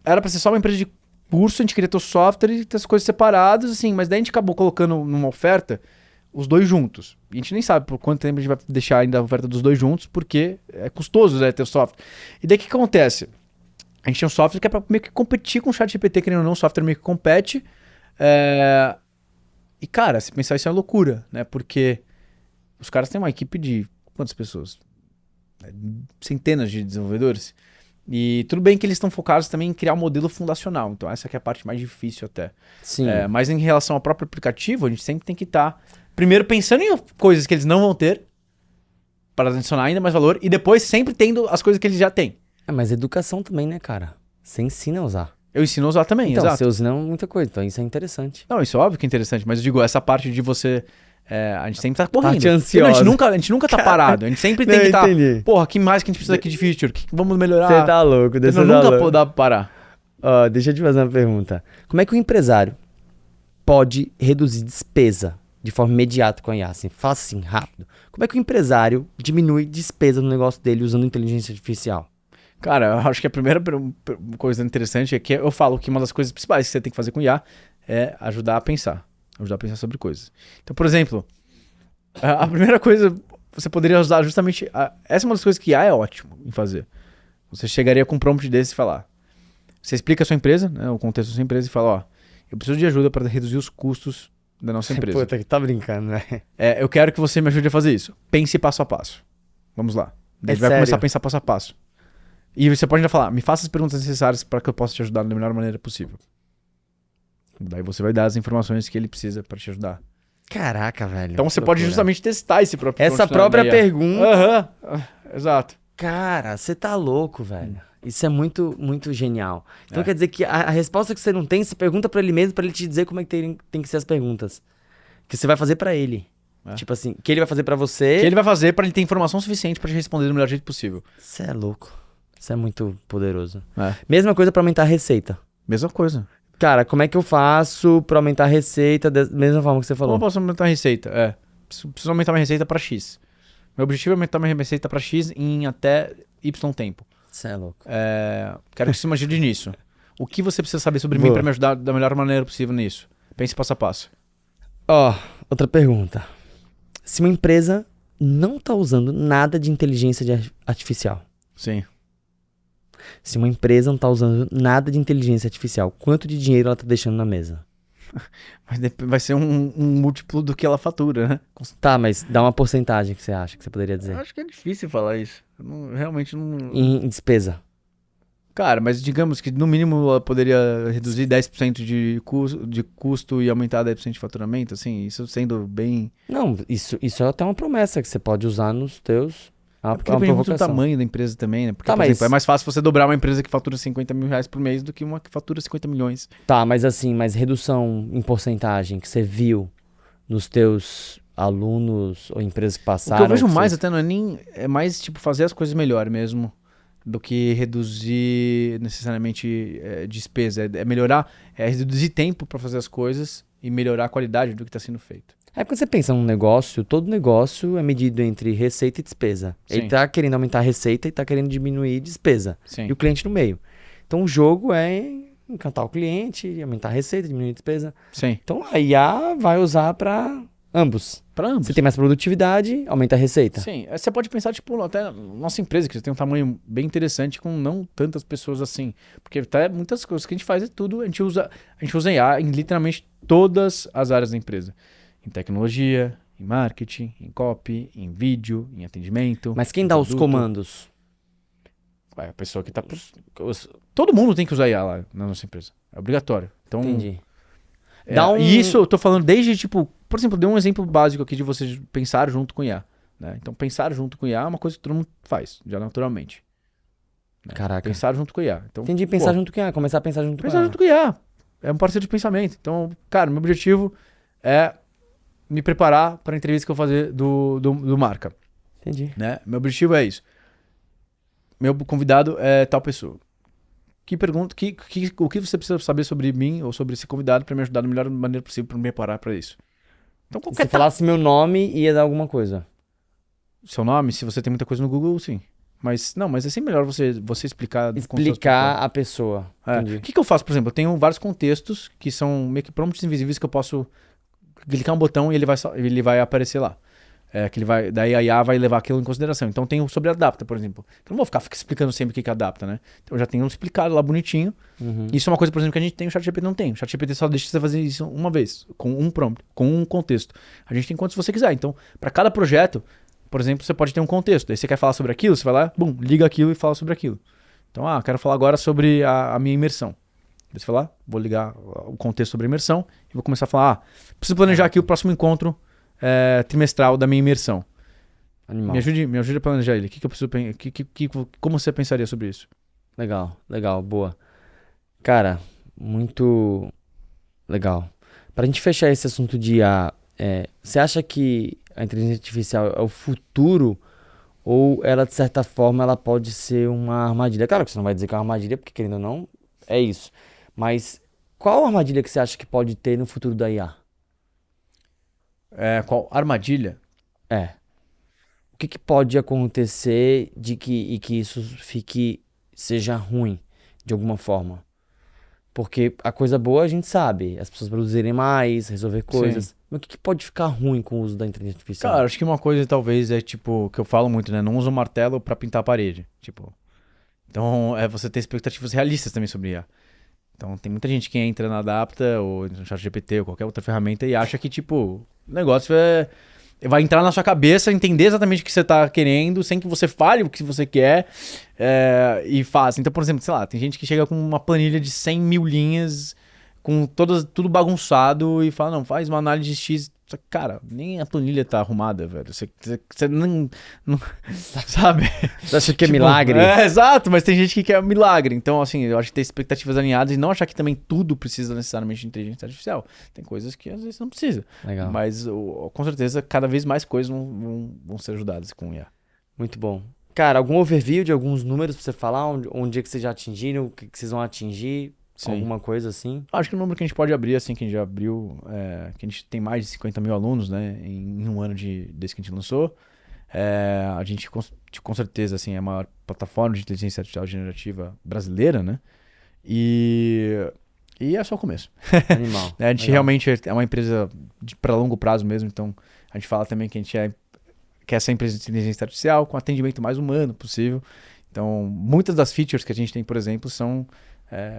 era pra ser só uma empresa de curso, a gente queria ter o software e ter as coisas separadas, assim, mas daí a gente acabou colocando numa oferta os dois juntos. E a gente nem sabe por quanto tempo a gente vai deixar ainda a oferta dos dois juntos, porque é custoso, né, ter o software. E daí o que acontece? A gente tem um software que é pra meio que competir com o ChatGPT, querendo ou não, o software meio que compete. E, cara, se pensar isso é uma loucura, né? Porque os caras têm uma equipe de quantas pessoas? Centenas de desenvolvedores. E tudo bem que eles estão focados também em criar um modelo fundacional. Então essa que é a parte mais difícil até. Sim. Mas em relação ao próprio aplicativo, a gente sempre tem que estar primeiro pensando em coisas que eles não vão ter para adicionar ainda mais valor e depois sempre tendo as coisas que eles já têm. Mas educação também, né, cara? Você ensina a usar. Eu ensino a usar também, Então, exato. você ensina muita coisa, então isso é interessante. Não, isso é óbvio que é interessante, mas eu digo, essa parte de você... a gente sempre tá correndo. Parte ansiosa. A gente nunca tá parado. A gente sempre tem que estar... Porra, que mais que a gente precisa aqui de feature? Que vamos melhorar? Você tá louco, Você nunca dá pra parar. Ó, deixa eu te fazer uma pergunta. Como é que o empresário pode reduzir despesa de forma imediata com a IA? Assim, fala assim, rápido. Como é que o empresário diminui despesa no negócio dele usando inteligência artificial? Cara, eu acho que a primeira coisa interessante é que eu falo que uma das coisas principais que você tem que fazer com IA é ajudar a pensar. Ajudar a pensar sobre coisas. Então, por exemplo, a primeira coisa você poderia usar justamente... essa é uma das coisas que IA é ótimo em fazer. Você chegaria com um prompt desse e falar... Você explica a sua empresa, né, o contexto da sua empresa e fala, ó, eu preciso de ajuda para reduzir os custos da nossa empresa. Puta, que tá brincando, né? Eu quero que você me ajude a fazer isso. Pense passo a passo. Vamos lá. Daí vai sério? começar a pensar passo a passo. E você pode ainda falar, me faça as perguntas necessárias para que eu possa te ajudar da melhor maneira possível. Daí você vai dar as informações que ele precisa para te ajudar. Caraca, velho. Então você pode justamente testar esse próprio essa própria pergunta. Aham, exato. Cara, você tá louco, velho. Isso é muito, muito genial. Então quer dizer que a resposta que você não tem, você pergunta pra ele mesmo, pra ele te dizer como é que tem que ser as perguntas. Que você vai fazer pra ele. Tipo assim, que ele vai fazer pra você. Que ele vai fazer pra ele ter informação suficiente pra te responder do melhor jeito possível. Você é louco. Isso é muito poderoso. É. Mesma coisa pra aumentar a receita. Mesma coisa. Cara, como é que eu faço pra aumentar a receita da mesma forma que você falou? Como eu posso aumentar a receita? Preciso aumentar minha receita pra X. Meu objetivo é aumentar minha receita pra X em até Y tempo. Você é louco. Quero que você imagine nisso. O que você precisa saber sobre mim pra me ajudar da melhor maneira possível nisso? Pense passo a passo. Ó, outra pergunta. Se uma empresa não tá usando nada de inteligência artificial. Sim. Se uma empresa não tá usando nada de inteligência artificial, quanto de dinheiro ela tá deixando na mesa? Vai ser um múltiplo do que ela fatura, né? Tá, mas dá uma porcentagem que você acha que você poderia dizer. Eu acho que é difícil falar isso. Realmente não... Em despesa. Cara, mas digamos que no mínimo ela poderia reduzir 10% de custo e aumentar 10% de faturamento, assim, isso sendo bem... Não, isso é até uma promessa que você pode usar nos teus... Porque depende muito do tamanho da empresa também, né? Porque, por exemplo, é mais fácil você dobrar uma empresa que fatura 50 mil reais por mês do que uma que fatura 50 milhões. Tá, mas assim, redução em porcentagem que você viu nos teus alunos ou empresas que passaram... O que eu vejo mais até não é nem... É mais, tipo, fazer as coisas melhor mesmo do que reduzir necessariamente despesa. É melhorar, reduzir tempo para fazer as coisas e melhorar a qualidade do que está sendo feito. Quando você pensa num negócio, todo negócio é medido entre receita e despesa. Sim. Ele tá querendo aumentar a receita e tá querendo diminuir despesa. Sim. E o cliente no meio. Então o jogo é encantar o cliente, aumentar a receita, diminuir a despesa. Sim. Então a IA vai usar para ambos. Para ambos. Você tem mais produtividade, aumenta a receita. Sim. Você pode pensar, tipo, até nossa empresa, que tem um tamanho bem interessante com não tantas pessoas assim. Porque até muitas coisas que a gente faz é tudo, a gente usa IA em literalmente todas as áreas da empresa. Em tecnologia, em marketing, em copy, em vídeo, em atendimento. Mas quem dá os comandos? A pessoa que tá... Todo mundo tem que usar IA lá na nossa empresa. É obrigatório. Então, entendi. E isso eu tô falando desde, tipo... Por exemplo, dei um exemplo básico aqui de você pensar junto com IA. Né? Então, pensar junto com IA é uma coisa que todo mundo faz, já naturalmente. Né? Caraca. Pensar junto com IA. Então, entendi, pensar junto com IA. Começar a pensar junto com IA. Pensar junto com IA. É um parceiro de pensamento. Então, cara, meu objetivo é me preparar para a entrevista que eu vou fazer do Marca. Entendi. Né? Meu objetivo é isso. Meu convidado é tal pessoa. o que você precisa saber sobre mim ou sobre esse convidado para me ajudar da melhor maneira possível para me preparar para isso. Então, Se falasse meu nome, ia dar alguma coisa. Seu nome, se você tem muita coisa no Google, sim. Mas é sempre melhor você explicar. Explicar a pessoa. O que eu faço, por exemplo? Eu tenho vários contextos que são meio que prompts invisíveis que eu posso clicar um botão e ele vai aparecer lá. Daí a IA vai levar aquilo em consideração. Então tem o sobre adapta, por exemplo. Eu não vou ficar explicando sempre o que adapta, né? Então eu já tenho explicado lá bonitinho. Isso é uma coisa, por exemplo, que a gente tem, o ChatGPT não tem. O ChatGPT só deixa você fazer isso uma vez, com um prompt, com um contexto. A gente tem quantos você quiser. Então, para cada projeto, por exemplo, você pode ter um contexto. Daí você quer falar sobre aquilo, você vai lá, liga aquilo e fala sobre aquilo. Então, quero falar agora sobre a minha imersão. Daí você vai lá, vou ligar o contexto sobre a imersão e vou começar a falar, preciso planejar aqui o próximo encontro trimestral da minha imersão. Animal. Me ajude a planejar ele. Como você pensaria sobre isso? Legal, boa. Cara, muito legal. Pra gente fechar esse assunto de IA, você acha que a inteligência artificial é o futuro ou ela, de certa forma, ela pode ser uma armadilha? Claro que você não vai dizer que é uma armadilha, porque querendo ou não, é isso. Mas qual armadilha que você acha que pode ter no futuro da IA? Qual armadilha? O que pode acontecer e que isso seja ruim, de alguma forma? Porque a coisa boa a gente sabe, as pessoas produzirem mais, resolver coisas. Sim. Mas o que pode ficar ruim com o uso da inteligência artificial? Cara, acho que uma coisa talvez tipo, que eu falo muito, né? Não usa o martelo pra pintar a parede. Tipo, então você ter expectativas realistas também sobre IA. Então tem muita gente que entra na Adapta ou no ChatGPT ou qualquer outra ferramenta e acha que, tipo, o negócio vai entrar na sua cabeça, entender exatamente o que você tá querendo, sem que você fale o que você quer e faça. Então, por exemplo, sei lá, tem gente que chega com uma planilha de 100 mil linhas, com tudo bagunçado e fala, não, faz uma análise X. Cara, nem a planilha tá arrumada, velho. Você não sabe? Você acha que é milagre? Exato, mas tem gente que quer milagre. Então, assim, eu acho que ter expectativas alinhadas e não achar que também tudo precisa necessariamente de inteligência artificial. Tem coisas que às vezes não precisa. Legal. Mas, com certeza, cada vez mais coisas vão ser ajudadas com IA. Muito bom. Cara, algum overview de alguns números pra você falar? Onde é que vocês já atingiram? O que vocês vão atingir? Sim. Alguma coisa assim? Acho que o número que a gente pode abrir, assim, que a gente já abriu, que a gente tem mais de 50 mil alunos, né, em um ano desde que a gente lançou. A gente, com certeza, assim, é a maior plataforma de inteligência artificial generativa brasileira, né? E é só o começo. Animal. A gente realmente é uma empresa para longo prazo mesmo, então a gente fala também que a gente quer ser empresa de inteligência artificial com atendimento mais humano possível. Então, muitas das features que a gente tem, por exemplo,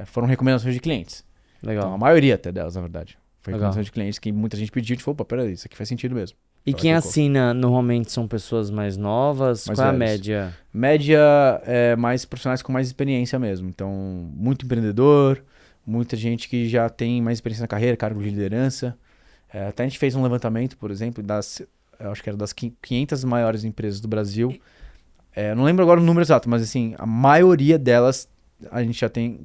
foram recomendações de clientes. Legal. Então, a maioria até delas, na verdade. Foi Legal. recomendação de clientes que muita gente pediu e falou, opa, peraí, isso aqui faz sentido mesmo. E quem assina normalmente são pessoas mais novas? Mais Qual é a velhos. média? Média é mais profissionais com mais experiência mesmo. Então, muito empreendedor, muita gente que já tem mais experiência na carreira, cargo de liderança. Até a gente fez um levantamento, por exemplo, eu acho que era das 500 maiores empresas do Brasil. Não lembro agora o número exato, mas assim, a maioria delas a gente já tem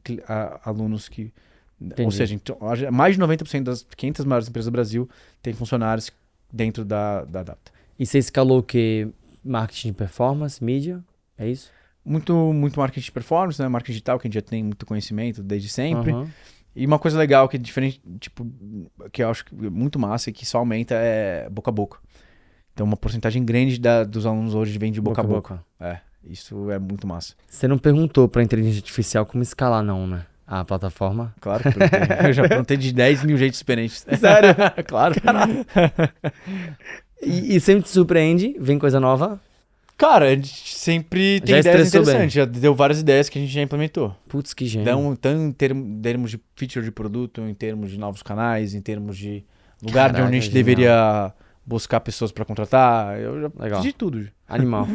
alunos que... Entendi. Ou seja, então, mais de 90% das 500 maiores empresas do Brasil tem funcionários dentro da Adapta. E você escalou o quê? Marketing de performance, mídia? É isso? Muito marketing de performance, né? Marketing digital, que a gente já tem muito conhecimento desde sempre. Uhum. E uma coisa legal que é diferente, tipo, que eu acho muito massa e que só aumenta é boca a boca. Então, uma porcentagem grande dos alunos hoje vem de boca a boca. Isso é muito massa. Você não perguntou pra inteligência artificial como escalar, não, né? A plataforma? Claro que perguntei. Eu já perguntei de 10 mil jeitos diferentes. Sério? Claro. E sempre te surpreende? Vem coisa nova? Cara, a gente sempre tem Já ideias estressou interessantes. Já deu várias ideias que a gente já implementou. Putz, que gênio. Então, em termos de feature de produto, em termos de novos canais, em termos de lugar de onde a gente genial. deveria buscar pessoas pra contratar. Eu já Legal. fiz de tudo. Animal.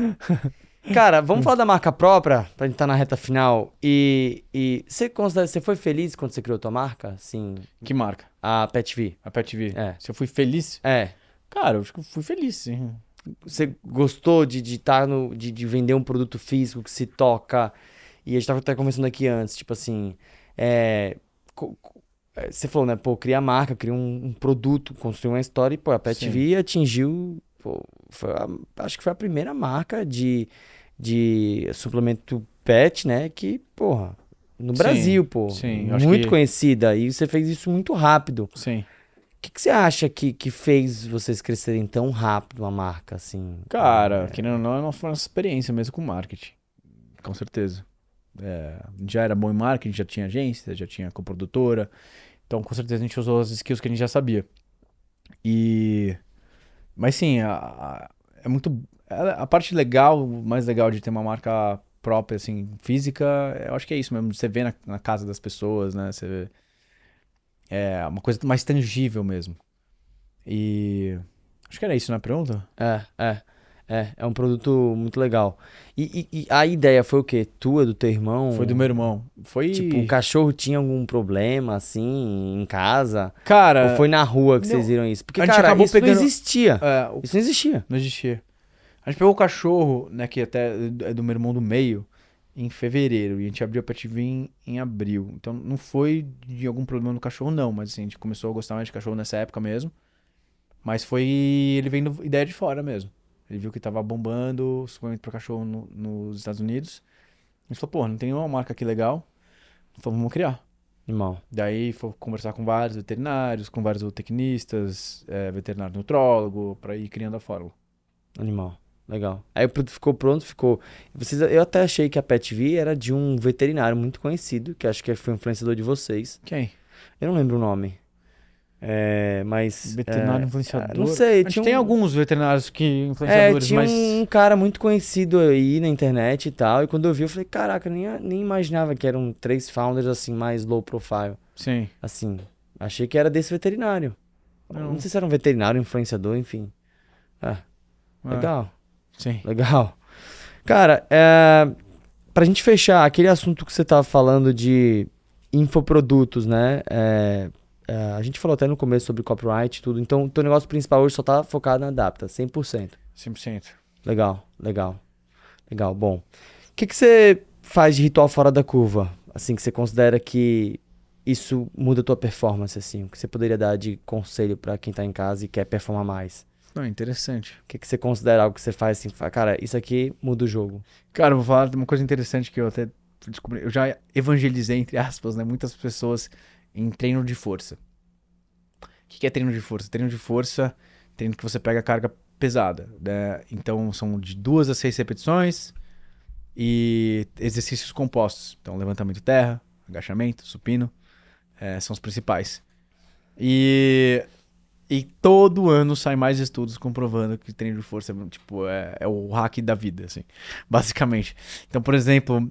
Cara, vamos falar da marca própria, pra gente estar na reta final. E você foi feliz quando você criou tua marca? Sim. Que marca? A PetV. A PetV. Se eu fui feliz? Cara, eu acho que eu fui feliz, sim. Você gostou de vender um produto físico que se toca? E a gente tava até conversando aqui antes, tipo assim... Você falou, né? Pô, cria a marca, cria um produto, construiu uma história e, pô, a PetV atingiu... Pô, acho que foi a primeira marca de suplemento pet, né? Que, porra, no Brasil, pô. Sim, acho muito que... conhecida. E você fez isso muito rápido. Sim. O que você acha que fez vocês crescerem tão rápido a marca, assim? Cara, querendo ou não, é uma experiência mesmo com marketing. Com certeza. Já era bom em marketing, já tinha agência, já tinha coprodutora. Então, com certeza, a gente usou as skills que a gente já sabia. Mas sim, é muito... A parte legal, mais legal de ter uma marca própria, assim, física, eu acho que é isso mesmo. Você vê na casa das pessoas, né? Você vê... É uma coisa mais tangível mesmo. E... Acho que era isso, na pergunta? É um produto muito legal. E a ideia foi o quê? Tua, do teu irmão? Foi do meu irmão. Foi... Tipo, o cachorro tinha algum problema, assim, em casa? Cara... Ou foi na rua que não, vocês viram isso? Porque, a gente cara, acabou isso pegando- não existia. É, Isso não existia. não existia. A gente pegou o cachorro, né, que até é do meu irmão do meio, em fevereiro. E a gente abriu a Pet V em abril. Então não foi de algum problema no cachorro, não. Mas assim, a gente começou a gostar mais de cachorro nessa época mesmo. Mas foi ele vendo ideia de fora mesmo. Ele viu que tava bombando o suplemento para cachorro nos Estados Unidos. A gente falou, pô, não tem uma marca aqui legal. Falou, vamos criar. Irmão. Daí foi conversar com vários veterinários, com vários zootecnistas, veterinário nutrólogo, para ir criando a fórmula. Animal. Legal. Aí o produto ficou pronto, ficou... Eu até achei que a Pet V era de um veterinário muito conhecido, que acho que foi influenciador de vocês. Quem? Eu não lembro o nome. Mas... Veterinário influenciador? Não sei. A gente tem alguns veterinários que influenciadores, tinha mas... um cara muito conhecido aí na internet e tal. E quando eu vi, eu falei, caraca, nem imaginava que eram 3 founders assim, mais low profile. Sim. Assim, achei que era desse veterinário. Não sei se era um veterinário, influenciador, enfim. Legal. Sim. Legal. Cara, pra gente fechar, aquele assunto que você tava falando de infoprodutos, né? A gente falou até no começo sobre copyright e tudo. Então, o teu negócio principal hoje só tá focado na Adapta, 100%. 100%. Legal. Bom, o que você faz de ritual fora da curva? Assim, que você considera que isso muda a tua performance, assim? O que você poderia dar de conselho pra quem tá em casa e quer performar mais? Não, interessante. O que você considera algo que você faz assim, cara, isso aqui muda o jogo? Cara, eu vou falar de uma coisa interessante que eu até descobri. Eu já evangelizei, entre aspas, né, muitas pessoas em treino de força. O que é treino de força? Treino de força, treino que você pega carga pesada, né? Então são de 2 a 6 repetições e exercícios compostos. Então levantamento terra, agachamento, supino, são os principais. E todo ano sai mais estudos comprovando que treino de força é o hack da vida, assim, basicamente. Então, por exemplo,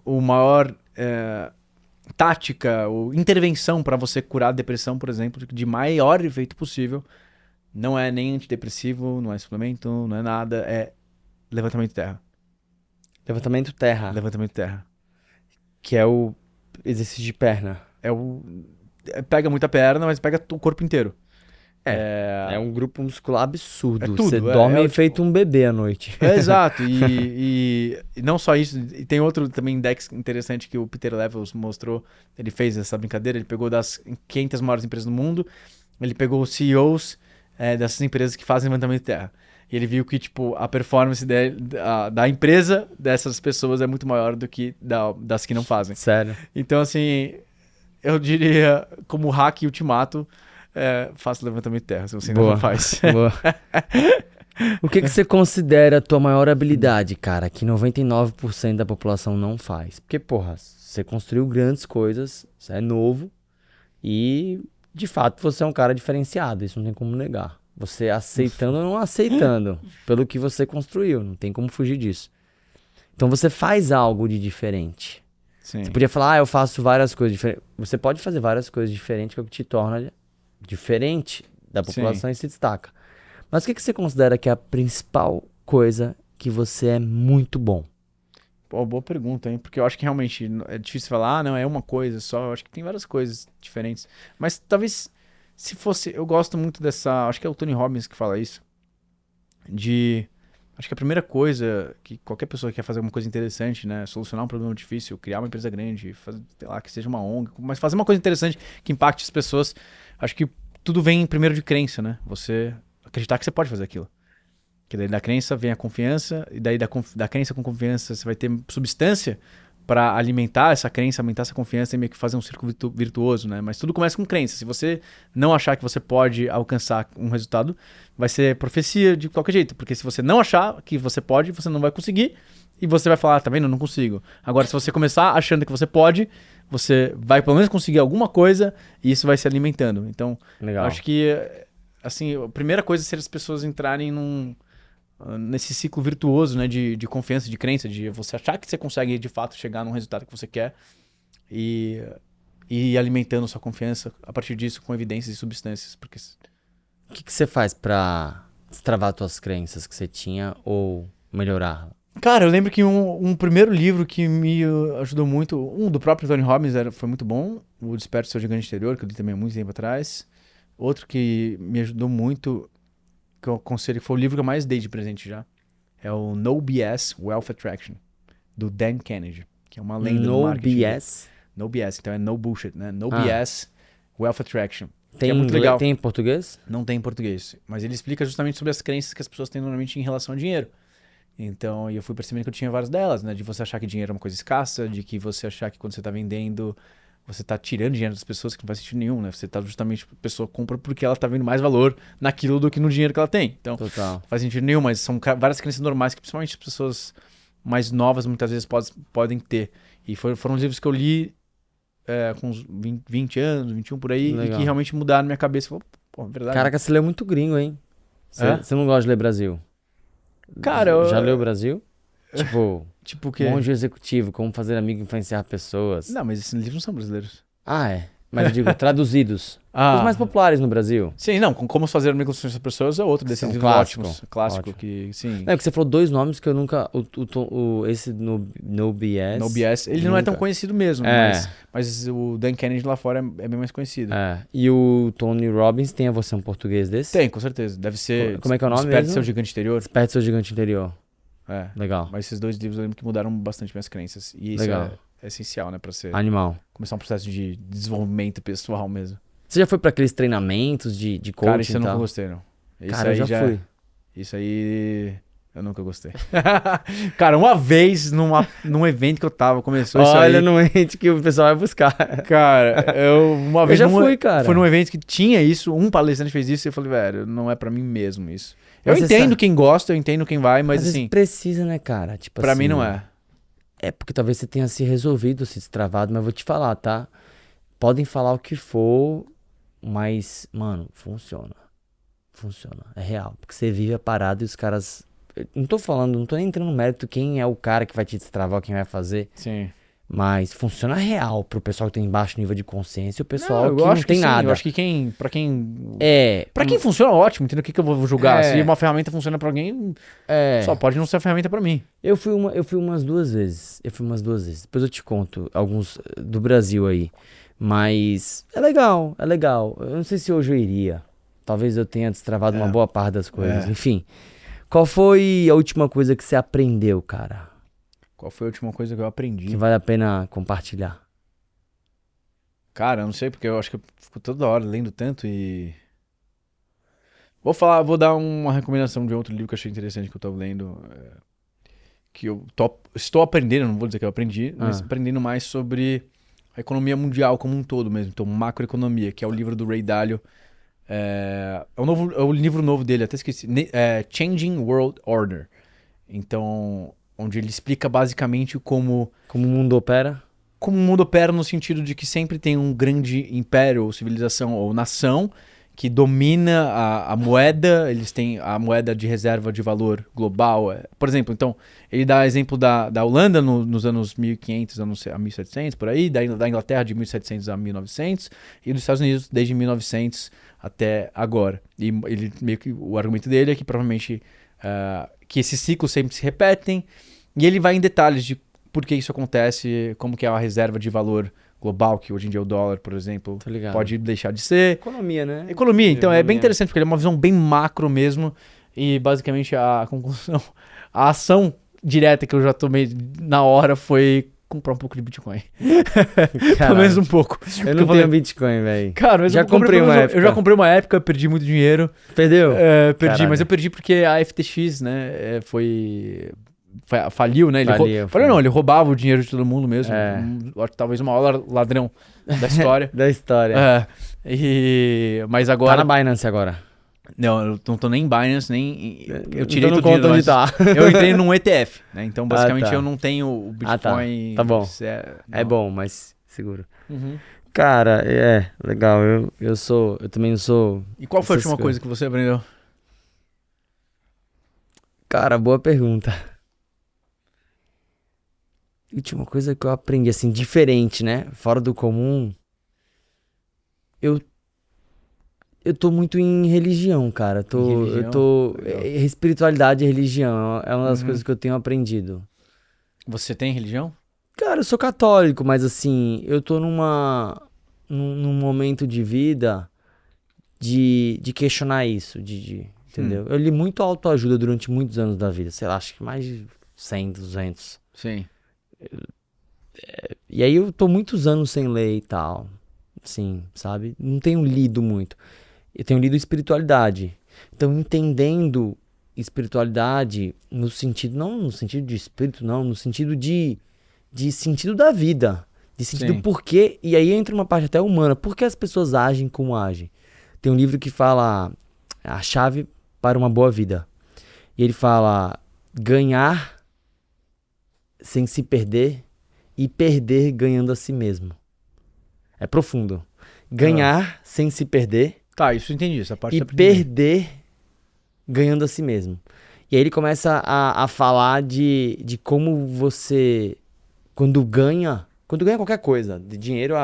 o maior tática ou intervenção para você curar a depressão, por exemplo, de maior efeito possível, não é nem antidepressivo, não é suplemento, não é nada, é levantamento de terra. Levantamento terra, Levantamento de terra. que é o exercício de perna. Pega muita perna, mas pega o corpo inteiro. É um grupo muscular absurdo. É tudo, Você dorme tipo... feito um bebê à noite. Exato. E não só isso. E tem outro também index interessante que o Peter Levels mostrou. Ele fez essa brincadeira. Ele pegou das 500 maiores empresas do mundo. Ele pegou os CEOs dessas empresas que fazem levantamento de terra. E ele viu que tipo, a performance da empresa dessas pessoas é muito maior do que das que não fazem. Sério. Então, assim, eu diria, como hack ultimato, faça levantamento de terra, se você ainda não faz. Boa. O que você considera a tua maior habilidade, cara, que 99% da população não faz? Porque, porra, você construiu grandes coisas, você é novo e, de fato, você é um cara diferenciado, isso não tem como negar. Você aceitando ou não aceitando pelo que você construiu, não tem como fugir disso. Então você faz algo de diferente. Sim. Você podia falar, eu faço várias coisas diferentes. Você pode fazer várias coisas diferentes, que é o que te torna diferente da população e se destaca. Mas o que você considera que é a principal coisa que você é muito bom? Pô, boa pergunta, hein? Porque eu acho que realmente é difícil falar, não, é uma coisa só. Eu acho que tem várias coisas diferentes. Mas talvez, se fosse... Eu gosto muito dessa... Acho que é o Tony Robbins que fala isso. Acho que a primeira coisa que qualquer pessoa que quer fazer uma coisa interessante, né? Solucionar um problema difícil, criar uma empresa grande, sei lá, que seja uma ONG, mas fazer uma coisa interessante que impacte as pessoas. Acho que tudo vem primeiro de crença, né? Você acreditar que você pode fazer aquilo. Que daí da crença vem a confiança, e daí da crença com confiança você vai ter substância para alimentar essa crença, aumentar essa confiança e meio que fazer um círculo virtuoso, né? Mas tudo começa com crença. Se você não achar que você pode alcançar um resultado, vai ser profecia de qualquer jeito. Porque se você não achar que você pode, você não vai conseguir e você vai falar, tá vendo? Eu não consigo. Agora, se você começar achando que você pode, você vai pelo menos conseguir alguma coisa e isso vai se alimentando. Então, Legal. acho que, assim, a primeira coisa seria as pessoas entrarem nesse ciclo virtuoso, né, de confiança, de crença, de você achar que você consegue de fato chegar num resultado que você quer e alimentando sua confiança a partir disso com evidências e substâncias. Porque... O que você faz pra destravar tuas crenças que você tinha ou melhorar? Cara, eu lembro que um primeiro livro que me ajudou muito, do próprio Tony Robbins foi muito bom, O Desperta do Seu Gigante Interior, que eu li também há muito tempo atrás. Outro que me ajudou muito, que eu aconselho, que foi o livro que eu mais dei de presente já, é o No BS Wealth Attraction, do Dan Kennedy, que é uma lenda do marketing. No BS? No BS, então é no bullshit, né? No BS Wealth Attraction. Tem, é muito legal. Tem em português? Não tem em português, mas ele explica justamente sobre as crenças que as pessoas têm normalmente em relação ao dinheiro. Então, eu fui percebendo que eu tinha várias delas, né? De você achar que dinheiro é uma coisa escassa, de que você achar que quando você tá vendendo, você tá tirando dinheiro das pessoas, que não faz sentido nenhum, né? Você tá justamente, a pessoa compra porque ela tá vendo mais valor naquilo do que no dinheiro que ela tem. Então, Total. não faz sentido nenhum, mas são várias crenças normais que principalmente as pessoas mais novas muitas vezes podem ter. E foram os livros que eu li com uns 20 anos, 21 por aí, Legal. e que realmente mudaram minha cabeça. Falei, pô, é verdade. Caraca, você leu muito gringo, hein? Você não gosta de ler Brasil? Cara, Já leu Brasil? Tipo, tipo o quê? Monge Executivo, Como Fazer Amigo e Influenciar Pessoas. Não, mas esses livros não são brasileiros. Ah, é. Mas eu digo, traduzidos. Ah. Os mais populares no Brasil. Sim, não, Como Fazer Amigos com as Pessoas é outro desses Esse é um livros clássico. ótimos. Clássico, Ótimo. que, sim. Não, é que você falou dois nomes que eu nunca... esse No BS... No BS, ele não é tão conhecido mesmo, É. mas o Dan Kennedy lá fora é bem mais conhecido. É. E o Tony Robbins tem a versão português desse? Tem, com certeza. Deve ser... Como é que é o nome Desperta mesmo? Seu Gigante Interior. Desperte Seu Gigante Interior. É. Legal. Mas esses dois livros eu lembro que mudaram bastante minhas crenças. E isso Legal. é essencial, né? Pra você Animal. começar um processo de desenvolvimento pessoal mesmo. Você já foi pra aqueles treinamentos de coaching Cara, isso eu e nunca tal? gostei, não. Isso Cara, aí eu já fui. Isso aí... Eu nunca gostei. Cara, uma vez num evento que eu tava, começou isso aí. Olha no ente que o pessoal vai buscar. Cara, uma vez já fui, cara. Foi num evento que tinha isso, um palestrante fez isso e eu falei, velho, não é pra mim mesmo isso. Eu Mas você entendo sabe- quem gosta, eu entendo quem vai, mas Às vezes assim, precisa, né, cara? Tipo pra assim, mim não é. É porque talvez você tenha se resolvido, se destravado, mas eu vou te falar, tá? Podem falar o que for, mas, mano, funciona. Funciona. É real. Porque você vive a parada e os caras... Eu não tô falando, não tô nem entrando no mérito quem é o cara que vai te destravar, quem vai fazer. Sim. Mas funciona real pro pessoal que tem baixo nível de consciência e o pessoal eu que acho não tem sim, nada. Eu acho que pra quem É. funciona, ótimo, entendeu? O que eu vou julgar? É. Se uma ferramenta funciona pra alguém, só pode não ser a ferramenta pra mim. Eu fui umas duas vezes. Depois eu te conto alguns do Brasil aí. Mas é legal, é legal. Eu não sei se hoje eu iria. Talvez eu tenha destravado uma boa parte das coisas. É. Enfim. Qual foi a última coisa que você aprendeu, cara? Qual foi a última coisa que eu aprendi? Que vale a pena compartilhar? Cara, eu não sei, porque eu acho que eu fico toda hora lendo tanto e... Vou dar uma recomendação de outro livro que eu achei interessante que eu tô lendo. Que eu estou aprendendo, não vou dizer que eu aprendi, mas aprendendo mais sobre a economia mundial como um todo mesmo. Então, macroeconomia, que é o livro do Ray Dalio. É o livro novo dele, até esqueci. Changing World Order. Então, onde ele explica basicamente como o mundo opera? Como o mundo opera no sentido de que sempre tem um grande império, ou civilização, ou nação que domina a moeda. Eles têm a moeda de reserva de valor global. Por exemplo, então, ele dá exemplo da Holanda nos anos 1500 a 1700, por aí, da Inglaterra de 1700 a 1900 e dos Estados Unidos desde 1900 até agora. E ele meio que o argumento dele é que provavelmente que esses ciclos sempre se repetem, e ele vai em detalhes de por que isso acontece, como que é a reserva de valor global, que hoje em dia é o dólar, por exemplo, pode deixar de ser. Economia, né? Economia, então é bem interessante, porque ele é uma visão bem macro mesmo, e basicamente a conclusão, a ação direta que eu já tomei na hora foi comprar um pouco de Bitcoin. Pelo menos um pouco. Eu não tenho Bitcoin, velho. Cara, mas já comprei uma época. Eu já comprei uma época, perdi muito dinheiro. Perdeu? Perdi, mas eu perdi porque a FTX, né, foi faliu, né? Faliu não, ele roubava o dinheiro de todo mundo mesmo. Talvez o maior ladrão da história. Da história. Mas agora... Tá na Binance agora. Não, eu não tô nem em Binance, nem... Eu tirei então todo o dinheiro, onde tá. Eu entrei num ETF, né? Então, basicamente, eu não tenho o Ah, Bitcoin... tá bom. É bom, mas seguro. Cara, legal. Eu também sou... E qual foi a última coisa que você aprendeu? Cara, boa pergunta. Última coisa que eu aprendi, assim, diferente, né? Fora do comum. Eu tô muito em religião, cara. Espiritualidade e religião é uma das coisas que eu tenho aprendido. Você tem religião? Cara, eu sou católico, mas assim, eu tô num momento de vida de questionar isso, entendeu? Eu li muito autoajuda durante muitos anos da vida, sei lá, acho que mais de 100, 200. Sim. E aí eu tô muitos anos sem ler e tal, assim, sabe? Não tenho lido muito. Eu tenho lido espiritualidade. Então, entendendo espiritualidade no sentido, não no sentido de espírito, não, no sentido de sentido da vida, de sentido do porquê, e aí entra uma parte até humana, por que as pessoas agem como agem? Tem um livro que fala A Chave para uma Boa Vida. E ele fala ganhar sem se perder e perder ganhando a si mesmo. É profundo. Ganhar sem se perder. Tá, isso eu entendi, essa parte e perder ganhando a si mesmo. E aí ele começa a falar de como você, quando ganha qualquer coisa, de dinheiro,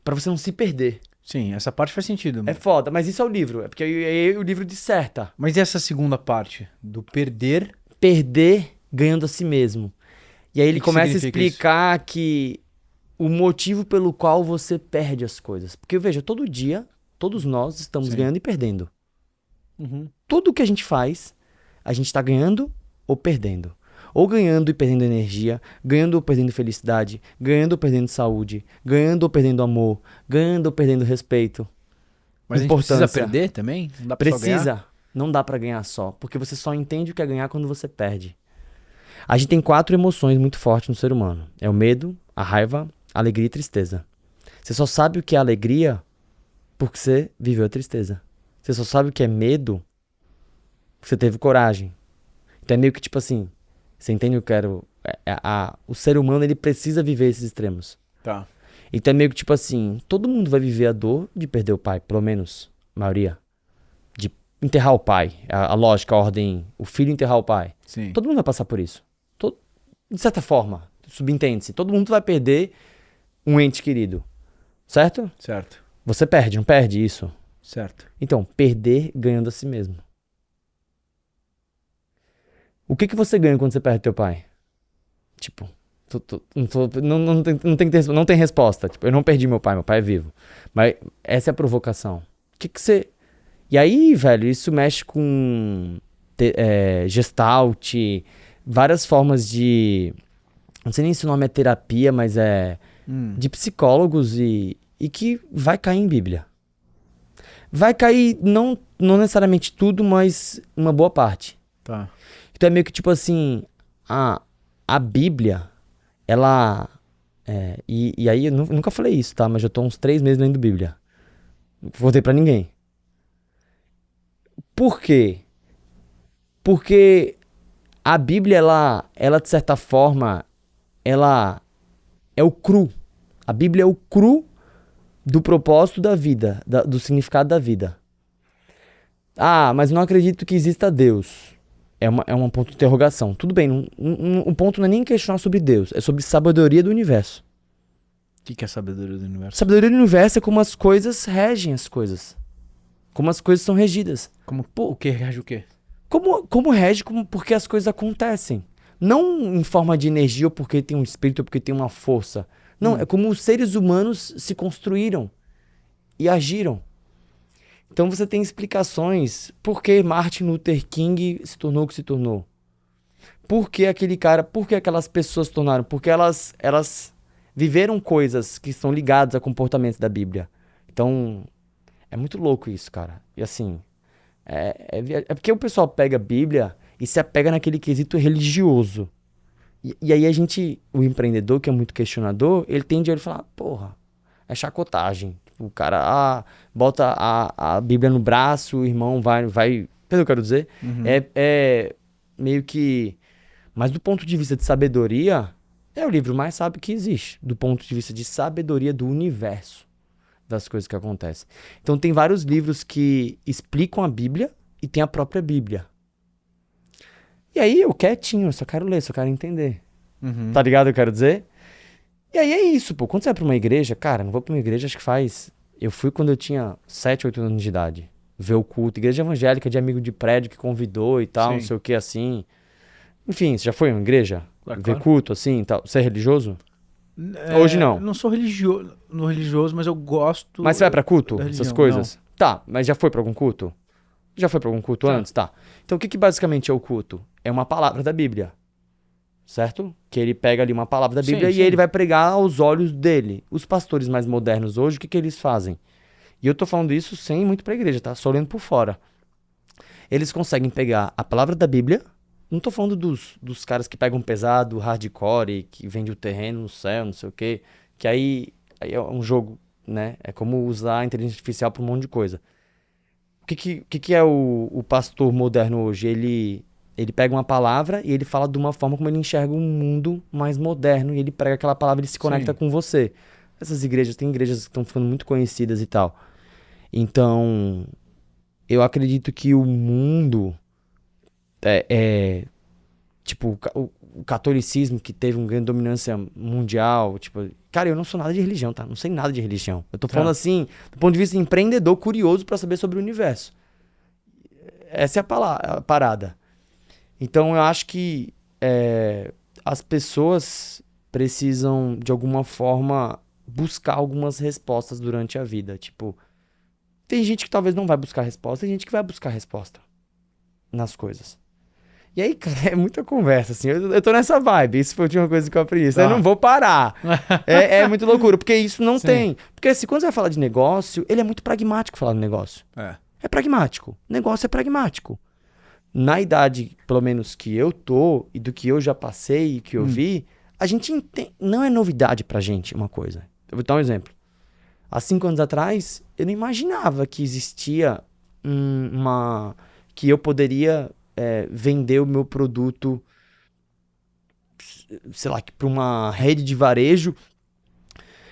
pra você não se perder. Sim, essa parte faz sentido. É foda, mas isso é o livro, é porque aí o livro disserta. Mas e essa segunda parte, do perder? Perder ganhando a si mesmo. E aí ele começa a explicar que o motivo pelo qual você perde as coisas. Porque veja, todo dia, todos nós estamos ganhando e perdendo. Tudo que a gente faz, a gente tá ganhando ou perdendo. Ou ganhando e perdendo energia, ganhando ou perdendo felicidade, ganhando ou perdendo saúde, ganhando ou perdendo amor, ganhando ou perdendo respeito. Mas a gente precisa perder também? Não dá pra precisa. Não dá pra ganhar só, porque você só entende o que é ganhar quando você perde. A gente tem 4 emoções muito fortes no ser humano. É o medo, a raiva, a alegria e a tristeza. Você só sabe o que é alegria porque você viveu a tristeza. Você só sabe o que é medo porque você teve coragem. Então é meio que tipo assim, você entende o que eu quero? O ser humano, ele precisa viver esses extremos. Tá. Então é meio que tipo assim, todo mundo vai viver a dor de perder o pai, pelo menos a maioria. De enterrar o pai, a lógica, a ordem, o filho enterrar o pai. Sim. Todo mundo vai passar por isso. De certa forma, subentende-se, todo mundo vai perder um ente querido. Certo? Certo. Você perde, não perde isso? Certo. Então, perder ganhando a si mesmo. O que você ganha quando você perde teu pai? Tipo, não tem resposta. Tipo, eu não perdi meu pai é vivo. Mas essa é a provocação. O que você... E aí, velho, isso mexe com gestalt, várias formas de... Não sei nem se o nome é terapia, mas é de psicólogos e que vai cair em Bíblia. Vai cair, não necessariamente tudo, mas uma boa parte. Tá. Então é meio que tipo assim, a Bíblia, ela... E aí eu nunca falei isso, tá? Mas eu tô uns 3 meses lendo Bíblia. Não contei pra ninguém. Por quê? Porque a Bíblia, ela de certa forma, ela é o cru. A Bíblia é o cru do propósito da vida, do significado da vida. Mas não acredito que exista Deus. É uma ponto de interrogação. Tudo bem, o ponto não é nem questionar sobre Deus, é sobre sabedoria do universo. O que é sabedoria do universo? Sabedoria do universo é como as coisas regem as coisas. Como as coisas são regidas. O que rege o quê? Como rege, porque as coisas acontecem. Não em forma de energia, ou porque tem um espírito, ou porque tem uma força. Não, é como os seres humanos se construíram e agiram. Então você tem explicações por que Martin Luther King se tornou o que se tornou. Por que aquelas pessoas se tornaram? Porque elas viveram coisas que estão ligadas a comportamentos da Bíblia. Então, é muito louco isso, cara. E assim, é porque o pessoal pega a Bíblia e se apega naquele quesito religioso. E aí o empreendedor que é muito questionador, ele tende a falar, porra, é chacotagem. O cara bota a Bíblia no braço, o irmão vai... Entendeu o que eu quero dizer? Uhum. É meio que... Mas do ponto de vista de sabedoria, é o livro mais sábio que existe. Do ponto de vista de sabedoria do universo, das coisas que acontecem. Então tem vários livros que explicam a Bíblia e tem a própria Bíblia. E aí eu quietinho, eu só quero ler, só quero entender. Uhum. Tá ligado o que eu quero dizer? E aí é isso, pô. Quando você vai pra uma igreja, cara, não vou pra uma igreja, acho que faz... Eu fui quando eu tinha 7, 8 anos de idade. Ver o culto. Igreja evangélica de amigo de prédio que convidou e tal, Sim. não sei o que, assim. Enfim, você já foi em uma igreja? Claro. Ver culto, assim e tal? Você é religioso? Hoje não. Não sou religioso, mas eu gosto... Mas você vai pra culto? da Essas religião, coisas? Tá, mas já foi pra algum culto? Já foi pra algum culto Já. antes? Tá. Então o que basicamente é o culto? É uma palavra da Bíblia. Certo? Que ele pega ali uma palavra da Bíblia Sim, e sim. ele vai pregar aos olhos dele. Os pastores mais modernos hoje, o que eles fazem? E eu tô falando isso sem ir muito pra igreja, tá? Só olhando por fora. Eles conseguem pegar a palavra da Bíblia. Não tô falando dos caras que pegam pesado, hardcore, que vende o terreno no céu, não sei o quê. Que aí é um jogo, né? É como usar a inteligência artificial pra um monte de coisa. O que é o pastor moderno hoje? Ele pega uma palavra e ele fala de uma forma como ele enxerga um mundo mais moderno. E ele prega aquela palavra e ele se conecta Sim. com você. Essas igrejas, tem igrejas que estão ficando muito conhecidas e tal. Então, eu acredito que o mundo tipo, o catolicismo que teve uma grande dominância mundial, tipo, cara, eu não sou nada de religião, tá? Não sei nada de religião. Eu tô falando assim, do ponto de vista empreendedor, curioso pra saber sobre o universo. Essa é a parada. Então, eu acho que as pessoas precisam, de alguma forma, buscar algumas respostas durante a vida. Tipo, tem gente que talvez não vai buscar resposta, tem gente que vai buscar resposta nas coisas. E aí, cara, é muita conversa, assim. Eu tô nessa vibe. Isso foi uma coisa que eu aprendi. Eu não vou parar. É muito loucura, porque isso não tem. Porque assim, quando você vai falar de negócio, ele é muito pragmático falar de negócio. É pragmático. Negócio é pragmático. Na idade, pelo menos, que eu tô, e do que eu já passei e que eu vi, a gente entende. Não é novidade pra gente uma coisa. Eu vou dar um exemplo. Há 5 anos atrás, eu não imaginava que existia que eu poderia vender o meu produto, sei lá, para uma rede de varejo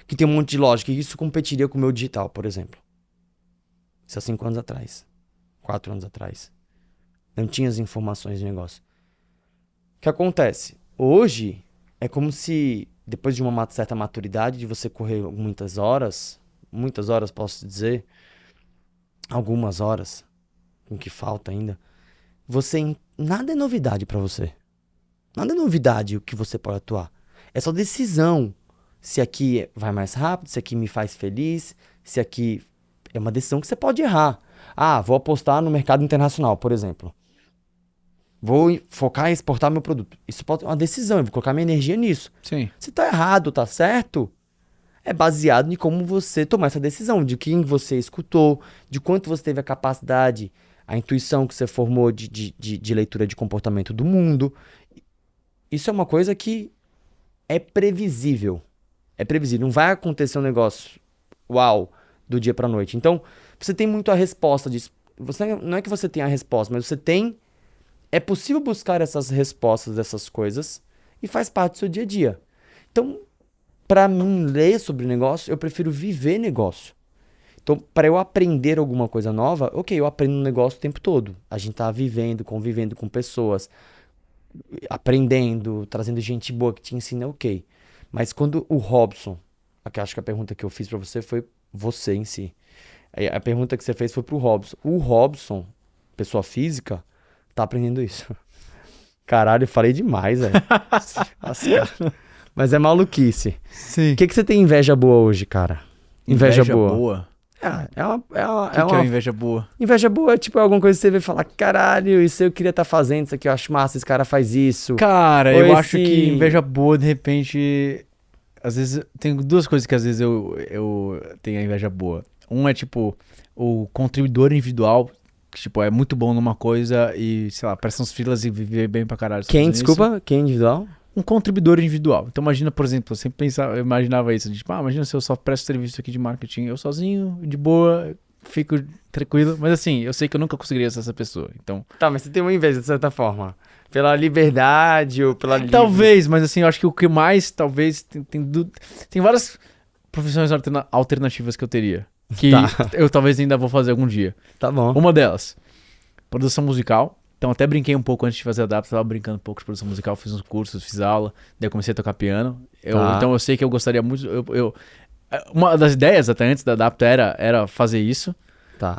que tem um monte de loja, que isso competiria com o meu digital, por exemplo. Isso há 5 anos atrás. 4 anos atrás. Não tinha as informações de negócio. O que acontece? Hoje, é como se, depois de uma certa maturidade, de você correr muitas horas, posso dizer, algumas horas, com que falta ainda, nada é novidade pra você. Nada é novidade o que você pode atuar. É só decisão. Se aqui vai mais rápido, se aqui me faz feliz, se aqui... É uma decisão que você pode errar. Vou apostar no mercado internacional, por exemplo. Vou focar em exportar meu produto. Isso pode ser uma decisão, eu vou colocar minha energia nisso. Sim. Se tá errado, tá certo, é baseado em como você tomar essa decisão, de quem você escutou, de quanto você teve a capacidade, a intuição que você formou de leitura de comportamento do mundo. Isso é uma coisa que é previsível. É previsível. Não vai acontecer um negócio, uau, do dia pra noite. Então, você tem muito a resposta disso. Não é que você tem a resposta, mas você tem... É possível buscar essas respostas dessas coisas e faz parte do seu dia a dia. Então, pra mim ler sobre negócio, eu prefiro viver negócio. Então, para eu aprender alguma coisa nova, ok, eu aprendo um negócio o tempo todo. A gente tá vivendo, convivendo com pessoas, aprendendo, trazendo gente boa que te ensina, ok. Mas quando o Robson, acho que a pergunta que eu fiz pra você foi você em si. A pergunta que você fez foi pro Robson. O Robson, pessoa física, tá aprendendo isso. Caralho, eu falei demais, velho. Mas é maluquice. Sim. O que você tem inveja boa hoje, cara? Inveja boa. O que é inveja boa? Inveja boa é tipo alguma coisa que você vê e fala, caralho, isso eu queria estar fazendo, isso aqui eu acho massa, esse cara faz isso. Cara, eu acho que inveja boa, de repente... Às vezes, tem duas coisas que às vezes eu tenho a inveja boa. Um é tipo, o contribuidor individual que, tipo, é muito bom numa coisa e, sei lá, presta uns filas e vive bem pra caralho. Quem, desculpa? Quem individual? Um contribuidor individual. Então imagina, por exemplo, eu sempre pensava, eu imaginava isso, tipo, imagina se eu só presto serviço aqui de marketing, eu sozinho, de boa, fico tranquilo, mas assim, eu sei que eu nunca conseguiria ser essa pessoa, então... Tá, mas você tem uma inveja, de certa forma. Pela liberdade ou pela... Talvez, mas assim, eu acho que o que mais, talvez, tem várias profissões alternativas que eu teria, que eu talvez ainda vou fazer algum dia. Tá bom. Uma delas, produção musical. Então até brinquei um pouco antes de fazer a Adapta, tava brincando um pouco de produção musical, fiz uns cursos, fiz aula, daí eu comecei a tocar piano. Então eu sei que eu gostaria muito, uma das ideias até antes da Adapta era fazer isso. Tá.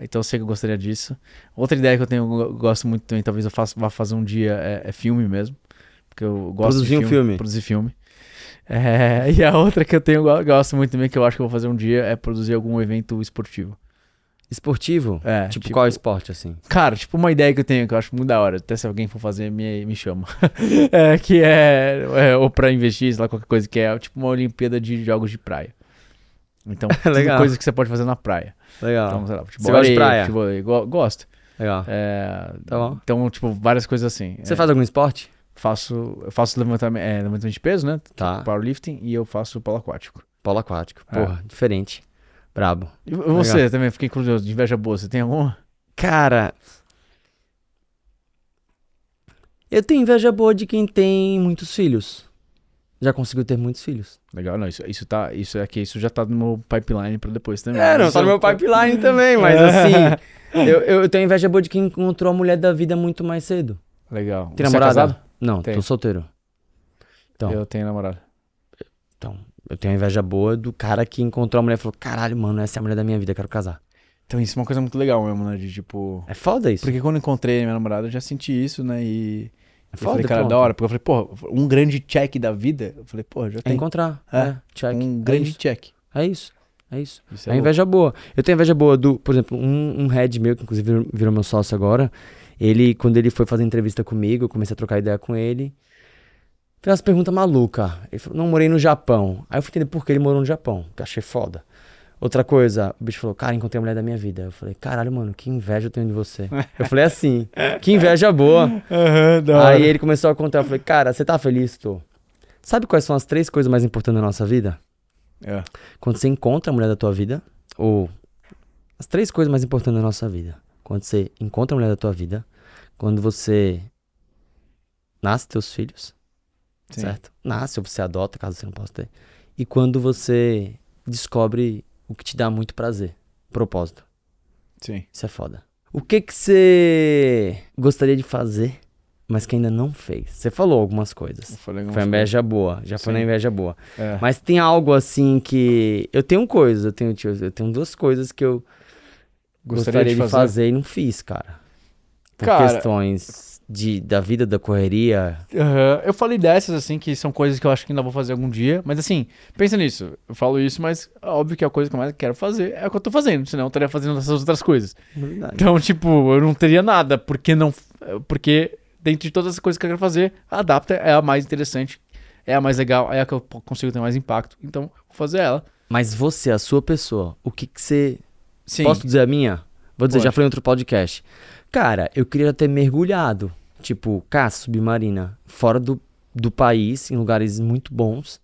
Então eu sei que eu gostaria disso. Outra ideia que eu tenho, eu gosto muito também, talvez eu vá fazer um dia, é filme mesmo. Porque eu gosto Produzir de um filme. Produzir filme. E a outra que eu gosto muito também, que eu acho que eu vou fazer um dia, é produzir algum evento esportivo. Esportivo? Tipo, Qual esporte, assim? Cara, tipo uma ideia que eu tenho, que eu acho muito da hora. Até se alguém for fazer, me chama. Ou pra investir, sei lá, qualquer coisa, que é tipo uma Olimpíada de jogos de praia. Então, tudo coisa que você pode fazer na praia. Legal. Então, sei lá, futebol, você gosta de praia? Futebol, gosto. Legal. Tá bom. Então, tipo, várias coisas assim. Você faz algum esporte? Eu faço levantamento de peso, né? Tá. Powerlifting, e eu faço polo aquático. Polo aquático. Porra, diferente. Brabo. E você legal. Também, fiquei curioso, de inveja boa, você tem alguma? Cara, eu tenho inveja boa de quem tem muitos filhos. Já conseguiu ter muitos filhos. Legal, não, isso já tá no meu pipeline pra depois também. Não, tá no meu pipeline também, mas assim, eu tenho inveja boa de quem encontrou a mulher da vida muito mais cedo. Legal. Tem namorada? É casado? Não, tô solteiro. Então, eu tenho namorada. Então, eu tenho inveja boa do cara que encontrou a mulher e falou, caralho, mano, essa é a mulher da minha vida, eu quero casar. Então isso é uma coisa muito legal mesmo, né, de tipo... É foda isso. Porque quando eu encontrei minha namorada, eu já senti isso, né, e... É foda, eu falei, cara, da hora, porque eu falei, pô, um grande check da vida, eu falei, pô, já tem. Encontrar, check. Um grande check. É isso. Isso é inveja boa. Eu tenho inveja boa do, por exemplo, um head meu, que inclusive virou meu sócio agora, quando ele foi fazer entrevista comigo, eu comecei a trocar ideia com ele, fez umas perguntas malucas. Ele falou, não, morei no Japão. Aí eu fui entender por que ele morou no Japão, que eu achei foda. Outra coisa, o bicho falou, cara, encontrei a mulher da minha vida. Eu falei, caralho, mano, que inveja eu tenho de você. Eu falei assim, que inveja boa. Aí ele começou a contar, eu falei, cara, você tá feliz? Tô. Sabe quais são as 3 coisas mais importantes da nossa vida? Quando você encontra a mulher da tua vida, ou as 3 coisas mais importantes da nossa vida. Quando você encontra a mulher da tua vida, quando você nasce teus filhos, Sim. Certo? Nasce ou você adota, caso você não possa ter. E quando você descobre o que te dá muito prazer, propósito. Sim. Isso é foda. O que você gostaria de fazer, mas que ainda não fez? Você falou algumas coisas. Foi inveja boa. Já foi na inveja boa. Mas tem algo assim que... Eu tenho 2 coisas que eu gostaria de fazer e não fiz, cara. Por questões da vida, da correria. Eu falei dessas, assim, que são coisas que eu acho que ainda vou fazer algum dia. Mas assim, pensa nisso. Eu falo isso, mas óbvio que a coisa que eu mais quero fazer é o que eu tô fazendo. Senão eu estaria fazendo essas outras coisas. Verdade. Então, tipo, eu não teria nada. Porque dentro de todas as coisas que eu quero fazer, a Adapta é a mais interessante. É a mais legal. É a que eu consigo ter mais impacto. Então, eu vou fazer ela. Mas você, a sua pessoa, o que você... Sim. Posso dizer a minha? Vou dizer, Pode. Já falei em outro podcast. Cara, eu queria ter mergulhado, tipo, caça submarina, fora do país, em lugares muito bons,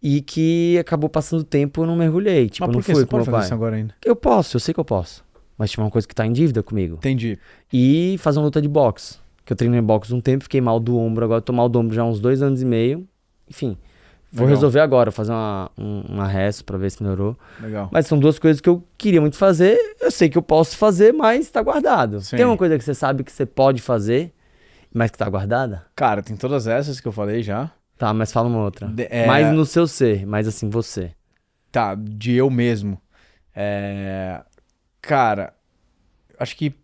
e que acabou passando tempo e eu não mergulhei. Tipo, Mas não por que fui você com pode meu fazer pai. isso agora ainda? Eu sei que eu posso. Mas tipo, é uma coisa que tá em dívida comigo. Entendi. E fazer uma luta de boxe. Que eu treinei boxe um tempo, fiquei mal do ombro, agora eu tô mal do ombro já há uns 2 anos e meio. Enfim, vou resolver agora, fazer uma resto pra ver se melhorou. Legal. Mas são 2 coisas que eu queria muito fazer. Eu sei que eu posso fazer, mas tá guardado. Sim. Tem uma coisa que você sabe que você pode fazer, mas que tá guardada? Cara, tem todas essas que eu falei já. Tá, mas fala uma outra. Mais no seu ser, mais assim, você. Tá, de eu mesmo. Cara, acho que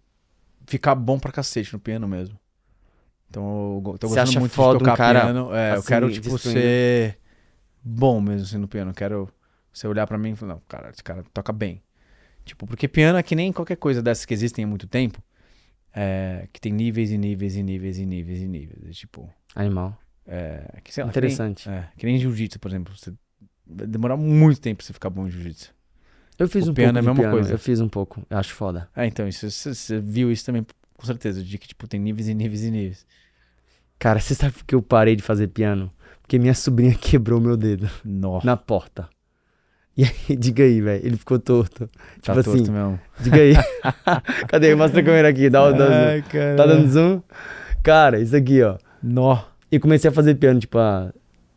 ficar bom pra cacete no piano mesmo. Então eu tô Você gostando acha muito foda de tocar um cara, piano. Eu assim, quero, tipo, destruindo? ser bom mesmo assim no piano. Eu quero você olhar pra mim e falar, não, cara, esse cara toca bem. Tipo, porque piano é que nem qualquer coisa dessas que existem há muito tempo. Que tem níveis e níveis e níveis e níveis e níveis. Tipo, Animal. que, sei lá, Interessante. Que nem jiu-jitsu, por exemplo. Você vai demorar muito tempo pra você ficar bom em jiu-jitsu. Eu fiz O um piano pouco é a de mesma piano, coisa. eu fiz um pouco, eu acho foda. Então, você viu isso também, com certeza, de que, tipo, tem níveis e níveis e níveis. Cara, você sabe por que eu parei de fazer piano? Porque minha sobrinha quebrou meu dedo Nossa, na porta. E aí, diga aí, velho, ele ficou torto. tá Tipo torto assim, mesmo. diga aí. Cadê? Mostra a câmera aqui, dá o zoom. cara. Tá dando zoom? Cara, isso aqui, ó. Nó. E comecei a fazer piano, tipo, há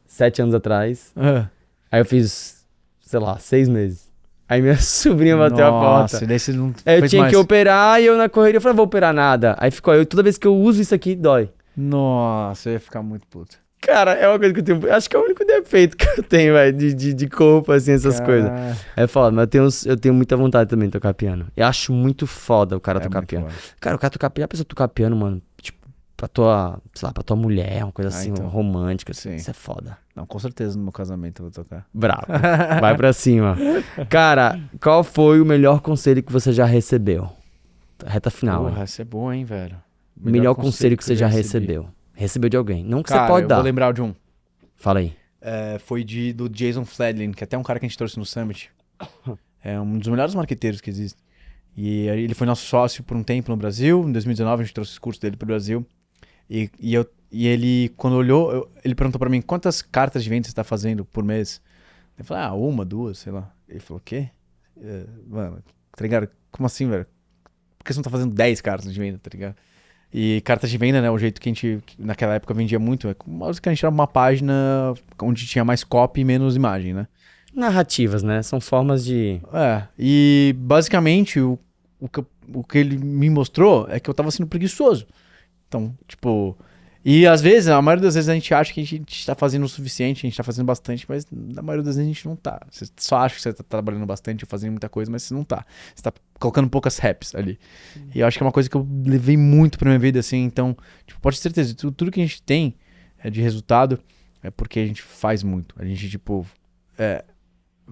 7 anos atrás. Ah. Aí eu fiz, sei lá, 6 meses. Aí minha sobrinha bateu a Nossa, porta. e daí você não Aí eu fez tinha mais. que operar e eu na correria falei, vou operar nada. Aí ficou, toda vez que eu uso isso aqui, dói. Nossa, eu ia ficar muito puto. Cara, é uma coisa que eu tenho. Acho que é o único defeito que eu tenho, velho, de corpo, assim, essas coisas. É foda, mas eu tenho muita vontade também de tocar piano. Eu acho muito foda o cara tocar muito piano. foda. Cara, o cara tocar piano, a pessoa tocar piano, mano, tipo, pra tua, sei lá, pra tua mulher, uma coisa assim, então. romântica, assim. Sim. Isso é foda. Não, com certeza no meu casamento eu vou tocar. Bravo. Vai pra cima. Cara, qual foi o melhor conselho que você já recebeu? Reta final, hein? Porra, isso é bom, hein, velho. Melhor conselho que você já recebi. recebeu. Recebeu de alguém. Não que Cara, você pode eu dar. vou lembrar de um. Fala aí. Foi do Jason Fladlin, que é até um cara que a gente trouxe no Summit. É um dos melhores marqueteiros que existe. E aí ele foi nosso sócio por um tempo no Brasil. Em 2019 a gente trouxe os cursos dele pro Brasil. E ele, quando olhou, ele perguntou pra mim, quantas cartas de venda você tá fazendo por mês? Eu falei, 1, 2, sei lá. Ele falou, o quê? Mano, tá ligado? Como assim, velho? Por que você não tá fazendo 10 cartas de venda, tá ligado? E cartas de venda, né, o jeito que a gente, naquela época, vendia muito, é como que a gente era uma página onde tinha mais copy e menos imagem, né? Narrativas, né? São formas de... E basicamente o que ele me mostrou é que eu tava sendo preguiçoso. Então, tipo... E às vezes, a maioria das vezes a gente acha que a gente tá fazendo o suficiente, a gente tá fazendo bastante, mas na maioria das vezes a gente não tá. Você só acha que você tá trabalhando bastante ou fazendo muita coisa, mas você não tá. Você tá colocando poucas reps ali. E eu acho que é uma coisa que eu levei muito pra minha vida, assim. Então, tipo, pode ter certeza, tudo que a gente tem de resultado é porque a gente faz muito. A gente, tipo,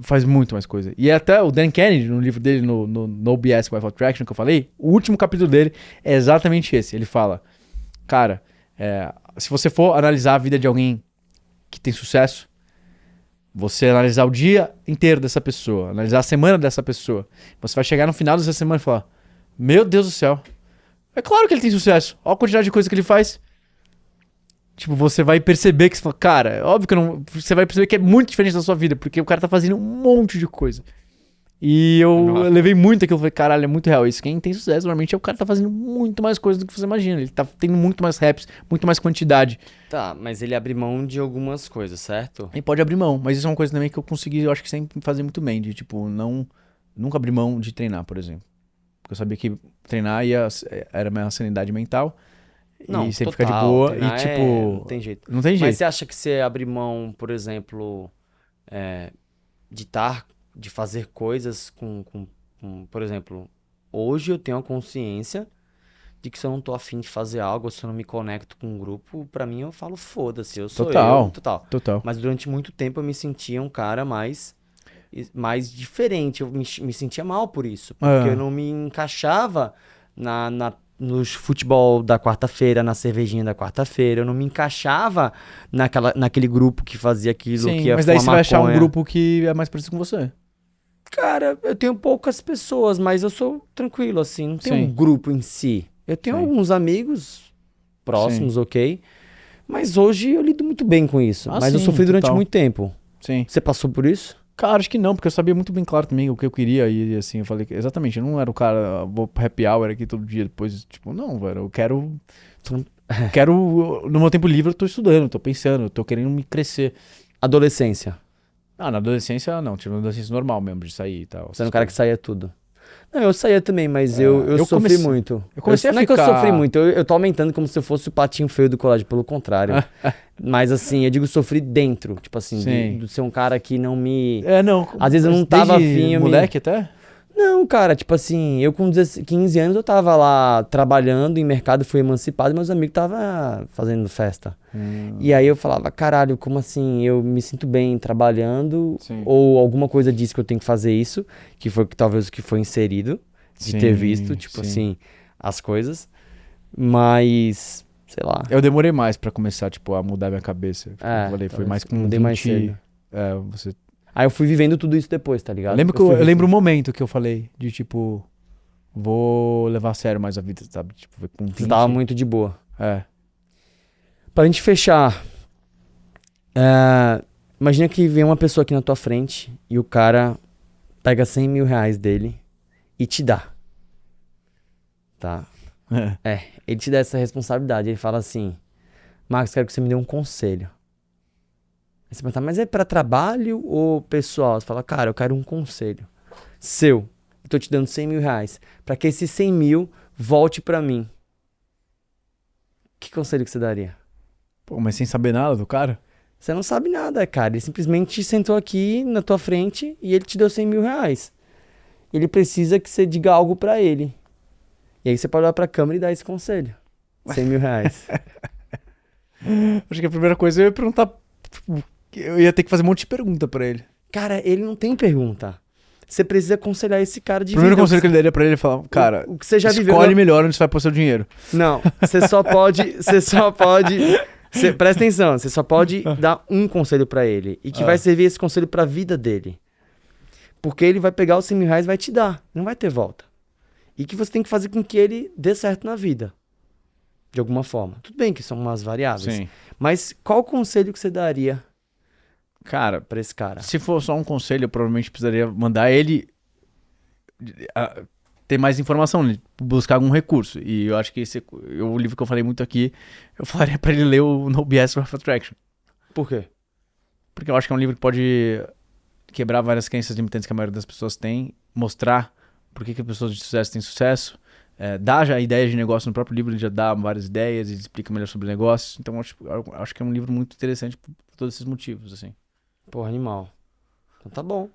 faz muito mais coisa. E até o Dan Kennedy, no livro dele, no BS Without Traction, que eu falei, o último capítulo dele é exatamente esse. Ele fala, cara... se você for analisar a vida de alguém que tem sucesso, você analisar o dia inteiro dessa pessoa, analisar a semana dessa pessoa, você vai chegar no final dessa semana e falar, meu Deus do céu, é claro que ele tem sucesso, olha a quantidade de coisa que ele faz. Tipo, você vai perceber que você fala, cara, é óbvio que não, você vai perceber que é muito diferente da sua vida, porque o cara tá fazendo um monte de coisa. E eu levei muito aquilo, falei, caralho, é muito real isso. Quem tem sucesso, normalmente, é o cara que tá fazendo muito mais coisa do que você imagina. Ele tá tendo muito mais reps, muito mais quantidade. Tá, mas ele abre mão de algumas coisas, certo? E pode abrir mão, mas isso é uma coisa também que eu consegui, eu acho que sempre fazer muito bem, de tipo, nunca abrir mão de treinar, por exemplo. Porque eu sabia que treinar era minha sanidade mental. Não, e sempre total, ficar de boa. treinar E tipo, não tem jeito. não tem jeito. Mas você acha que você abre mão, por exemplo, de fazer coisas com, por exemplo, hoje eu tenho a consciência de que se eu não tô afim de fazer algo, ou se eu não me conecto com um grupo, pra mim eu falo foda-se, eu sou eu. Total. Mas durante muito tempo eu me sentia um cara mais diferente, eu me sentia mal por isso, porque eu não me encaixava nos futebol da quarta-feira, na cervejinha da quarta-feira, eu não me encaixava naquele grupo que fazia aquilo, Sim, que ia mas daí fumar você vai achar um maconha. grupo que é mais parecido com você. Cara, eu tenho poucas pessoas, mas eu sou tranquilo, assim, não tenho Sim. um grupo em si. Eu tenho Sim. alguns amigos próximos, ok? Mas hoje eu lido muito bem com isso. Mas eu sim, sofri durante total. muito tempo. Sim. Você passou por isso? Cara, acho que não, porque eu sabia muito bem claro também o que eu queria e assim, eu falei, exatamente, eu não era o cara, vou pro happy hour aqui todo dia depois, tipo, não, velho, eu quero, no meu tempo livre eu tô estudando, tô pensando, eu tô querendo me crescer. Adolescência. Na adolescência não, tive uma adolescência normal mesmo, de sair e tal. Você era um cara que saía tudo. Não, eu saía também, mas eu sofri muito. Eu comecei a não ficar... é que eu sofri muito, eu tô aumentando como se eu fosse o patinho feio do colégio, pelo contrário. Mas assim, eu digo sofri dentro, tipo assim, de ser um cara que não me... não. Às vezes eu não tava afim... moleque até? Não, cara, tipo assim, eu com 15 anos eu tava lá trabalhando em mercado, fui emancipado, e meus amigos estavam fazendo festa. E aí eu falava, caralho, como assim, eu me sinto bem trabalhando, ou alguma coisa disso que eu tenho que fazer isso, que foi talvez o que foi inserido, de ter visto, tipo assim, as coisas, mas, sei lá. Eu demorei mais pra começar, tipo, a mudar minha cabeça. Eu falei, foi mais com 20... mais cedo. Você... Aí eu fui vivendo tudo isso depois, tá ligado? Eu lembro o momento que eu falei de tipo, vou levar a sério mais a vida, sabe? Tipo, com 20. Você tava muito de boa. É. Pra gente fechar, imagina que vem uma pessoa aqui na tua frente e o cara pega 100 mil reais dele e te dá. Tá? Ele te dá essa responsabilidade. Ele fala assim, Marcos, quero que você me dê um conselho. Aí você pergunta, mas é pra trabalho ou pessoal? Você fala, cara, eu quero um conselho seu. Eu tô te dando 100 mil reais. Pra que esses 100 mil volte pra mim. Que conselho que você daria? Pô, mas sem saber nada do cara? Você não sabe nada, cara. Ele simplesmente sentou aqui na tua frente e ele te deu 100 mil reais. Ele precisa que você diga algo pra ele. E aí você pode olhar pra câmera e dar esse conselho. 100 mil reais. Acho que a primeira coisa eu ia perguntar. Tipo, eu ia ter que fazer um monte de pergunta pra ele. Cara, ele não tem pergunta. Você precisa aconselhar esse cara de O primeiro vida. conselho que ele daria pra ele é falar, cara, o que você já viveu. escolhe melhor onde você vai pôr seu dinheiro. Não, você só pode. Presta atenção, você só pode dar um conselho pra ele. E que vai servir esse conselho pra vida dele. Porque ele vai pegar os 100 mil reais e vai te dar. Não vai ter volta. E que você tem que fazer com que ele dê certo na vida. De alguma forma. Tudo bem que são umas variáveis. Sim. Mas qual conselho que você daria, cara, pra esse cara? Se for só um conselho, eu provavelmente precisaria mandar ele ter mais informação, buscar algum recurso. E eu acho que o livro que eu falei muito aqui, eu falaria pra ele ler o No BS of Attraction. Por quê? Porque eu acho que é um livro que pode quebrar várias crenças limitantes que a maioria das pessoas tem, mostrar por que pessoas de sucesso têm sucesso, dá já ideias de negócio no próprio livro, ele já dá várias ideias e explica melhor sobre negócios. Então eu acho que é um livro muito interessante por todos esses motivos, assim. Porra, animal. Então tá bom.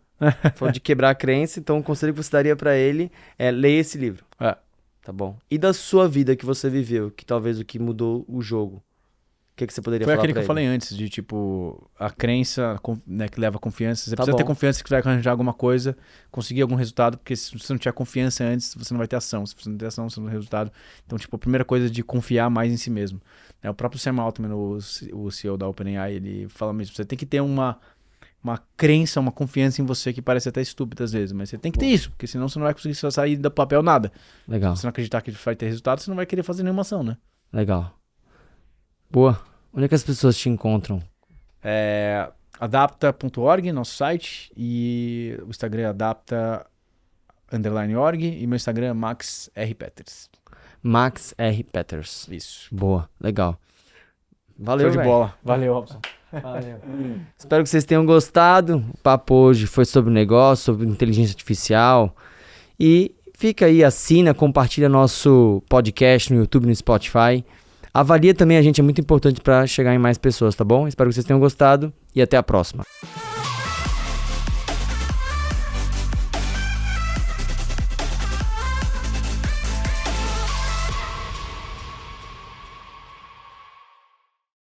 Falou de quebrar a crença, então o conselho que você daria pra ele é ler esse livro. Tá bom. E da sua vida que você viveu, que talvez o que mudou o jogo, o que você poderia falar pra ele? Foi aquele que eu falei antes, de tipo, a crença, né, que leva a confiança. Você Tá precisa bom. ter confiança que você vai arranjar alguma coisa, conseguir algum resultado, porque se você não tiver confiança antes, você não vai ter ação. Se você não ter ação, você não tem resultado. Então, tipo, a primeira coisa é de confiar mais em si mesmo. O próprio Sam Altman, o CEO da OpenAI, ele fala mesmo, você tem que ter uma crença, uma confiança em você que parece até estúpida às vezes, mas você tem que ter isso, porque senão você não vai conseguir só sair do papel nada. Legal. Se você não acreditar que vai ter resultado, você não vai querer fazer nenhuma ação, né? Legal. Boa. Onde é que as pessoas te encontram? Adapta.org, nosso site, e o Instagram é adapta_org, e meu Instagram é Max R. Peters. Max R. Peters. Isso. Boa. Legal. Valeu, Show de velho. bola. Valeu, Robson. Valeu. Espero que vocês tenham gostado. O papo hoje foi sobre negócio, sobre inteligência artificial. E fica aí, assina, compartilha nosso podcast no YouTube, no Spotify. Avalia também a gente, é muito importante para chegar em mais pessoas, tá bom? Espero que vocês tenham gostado e até a próxima.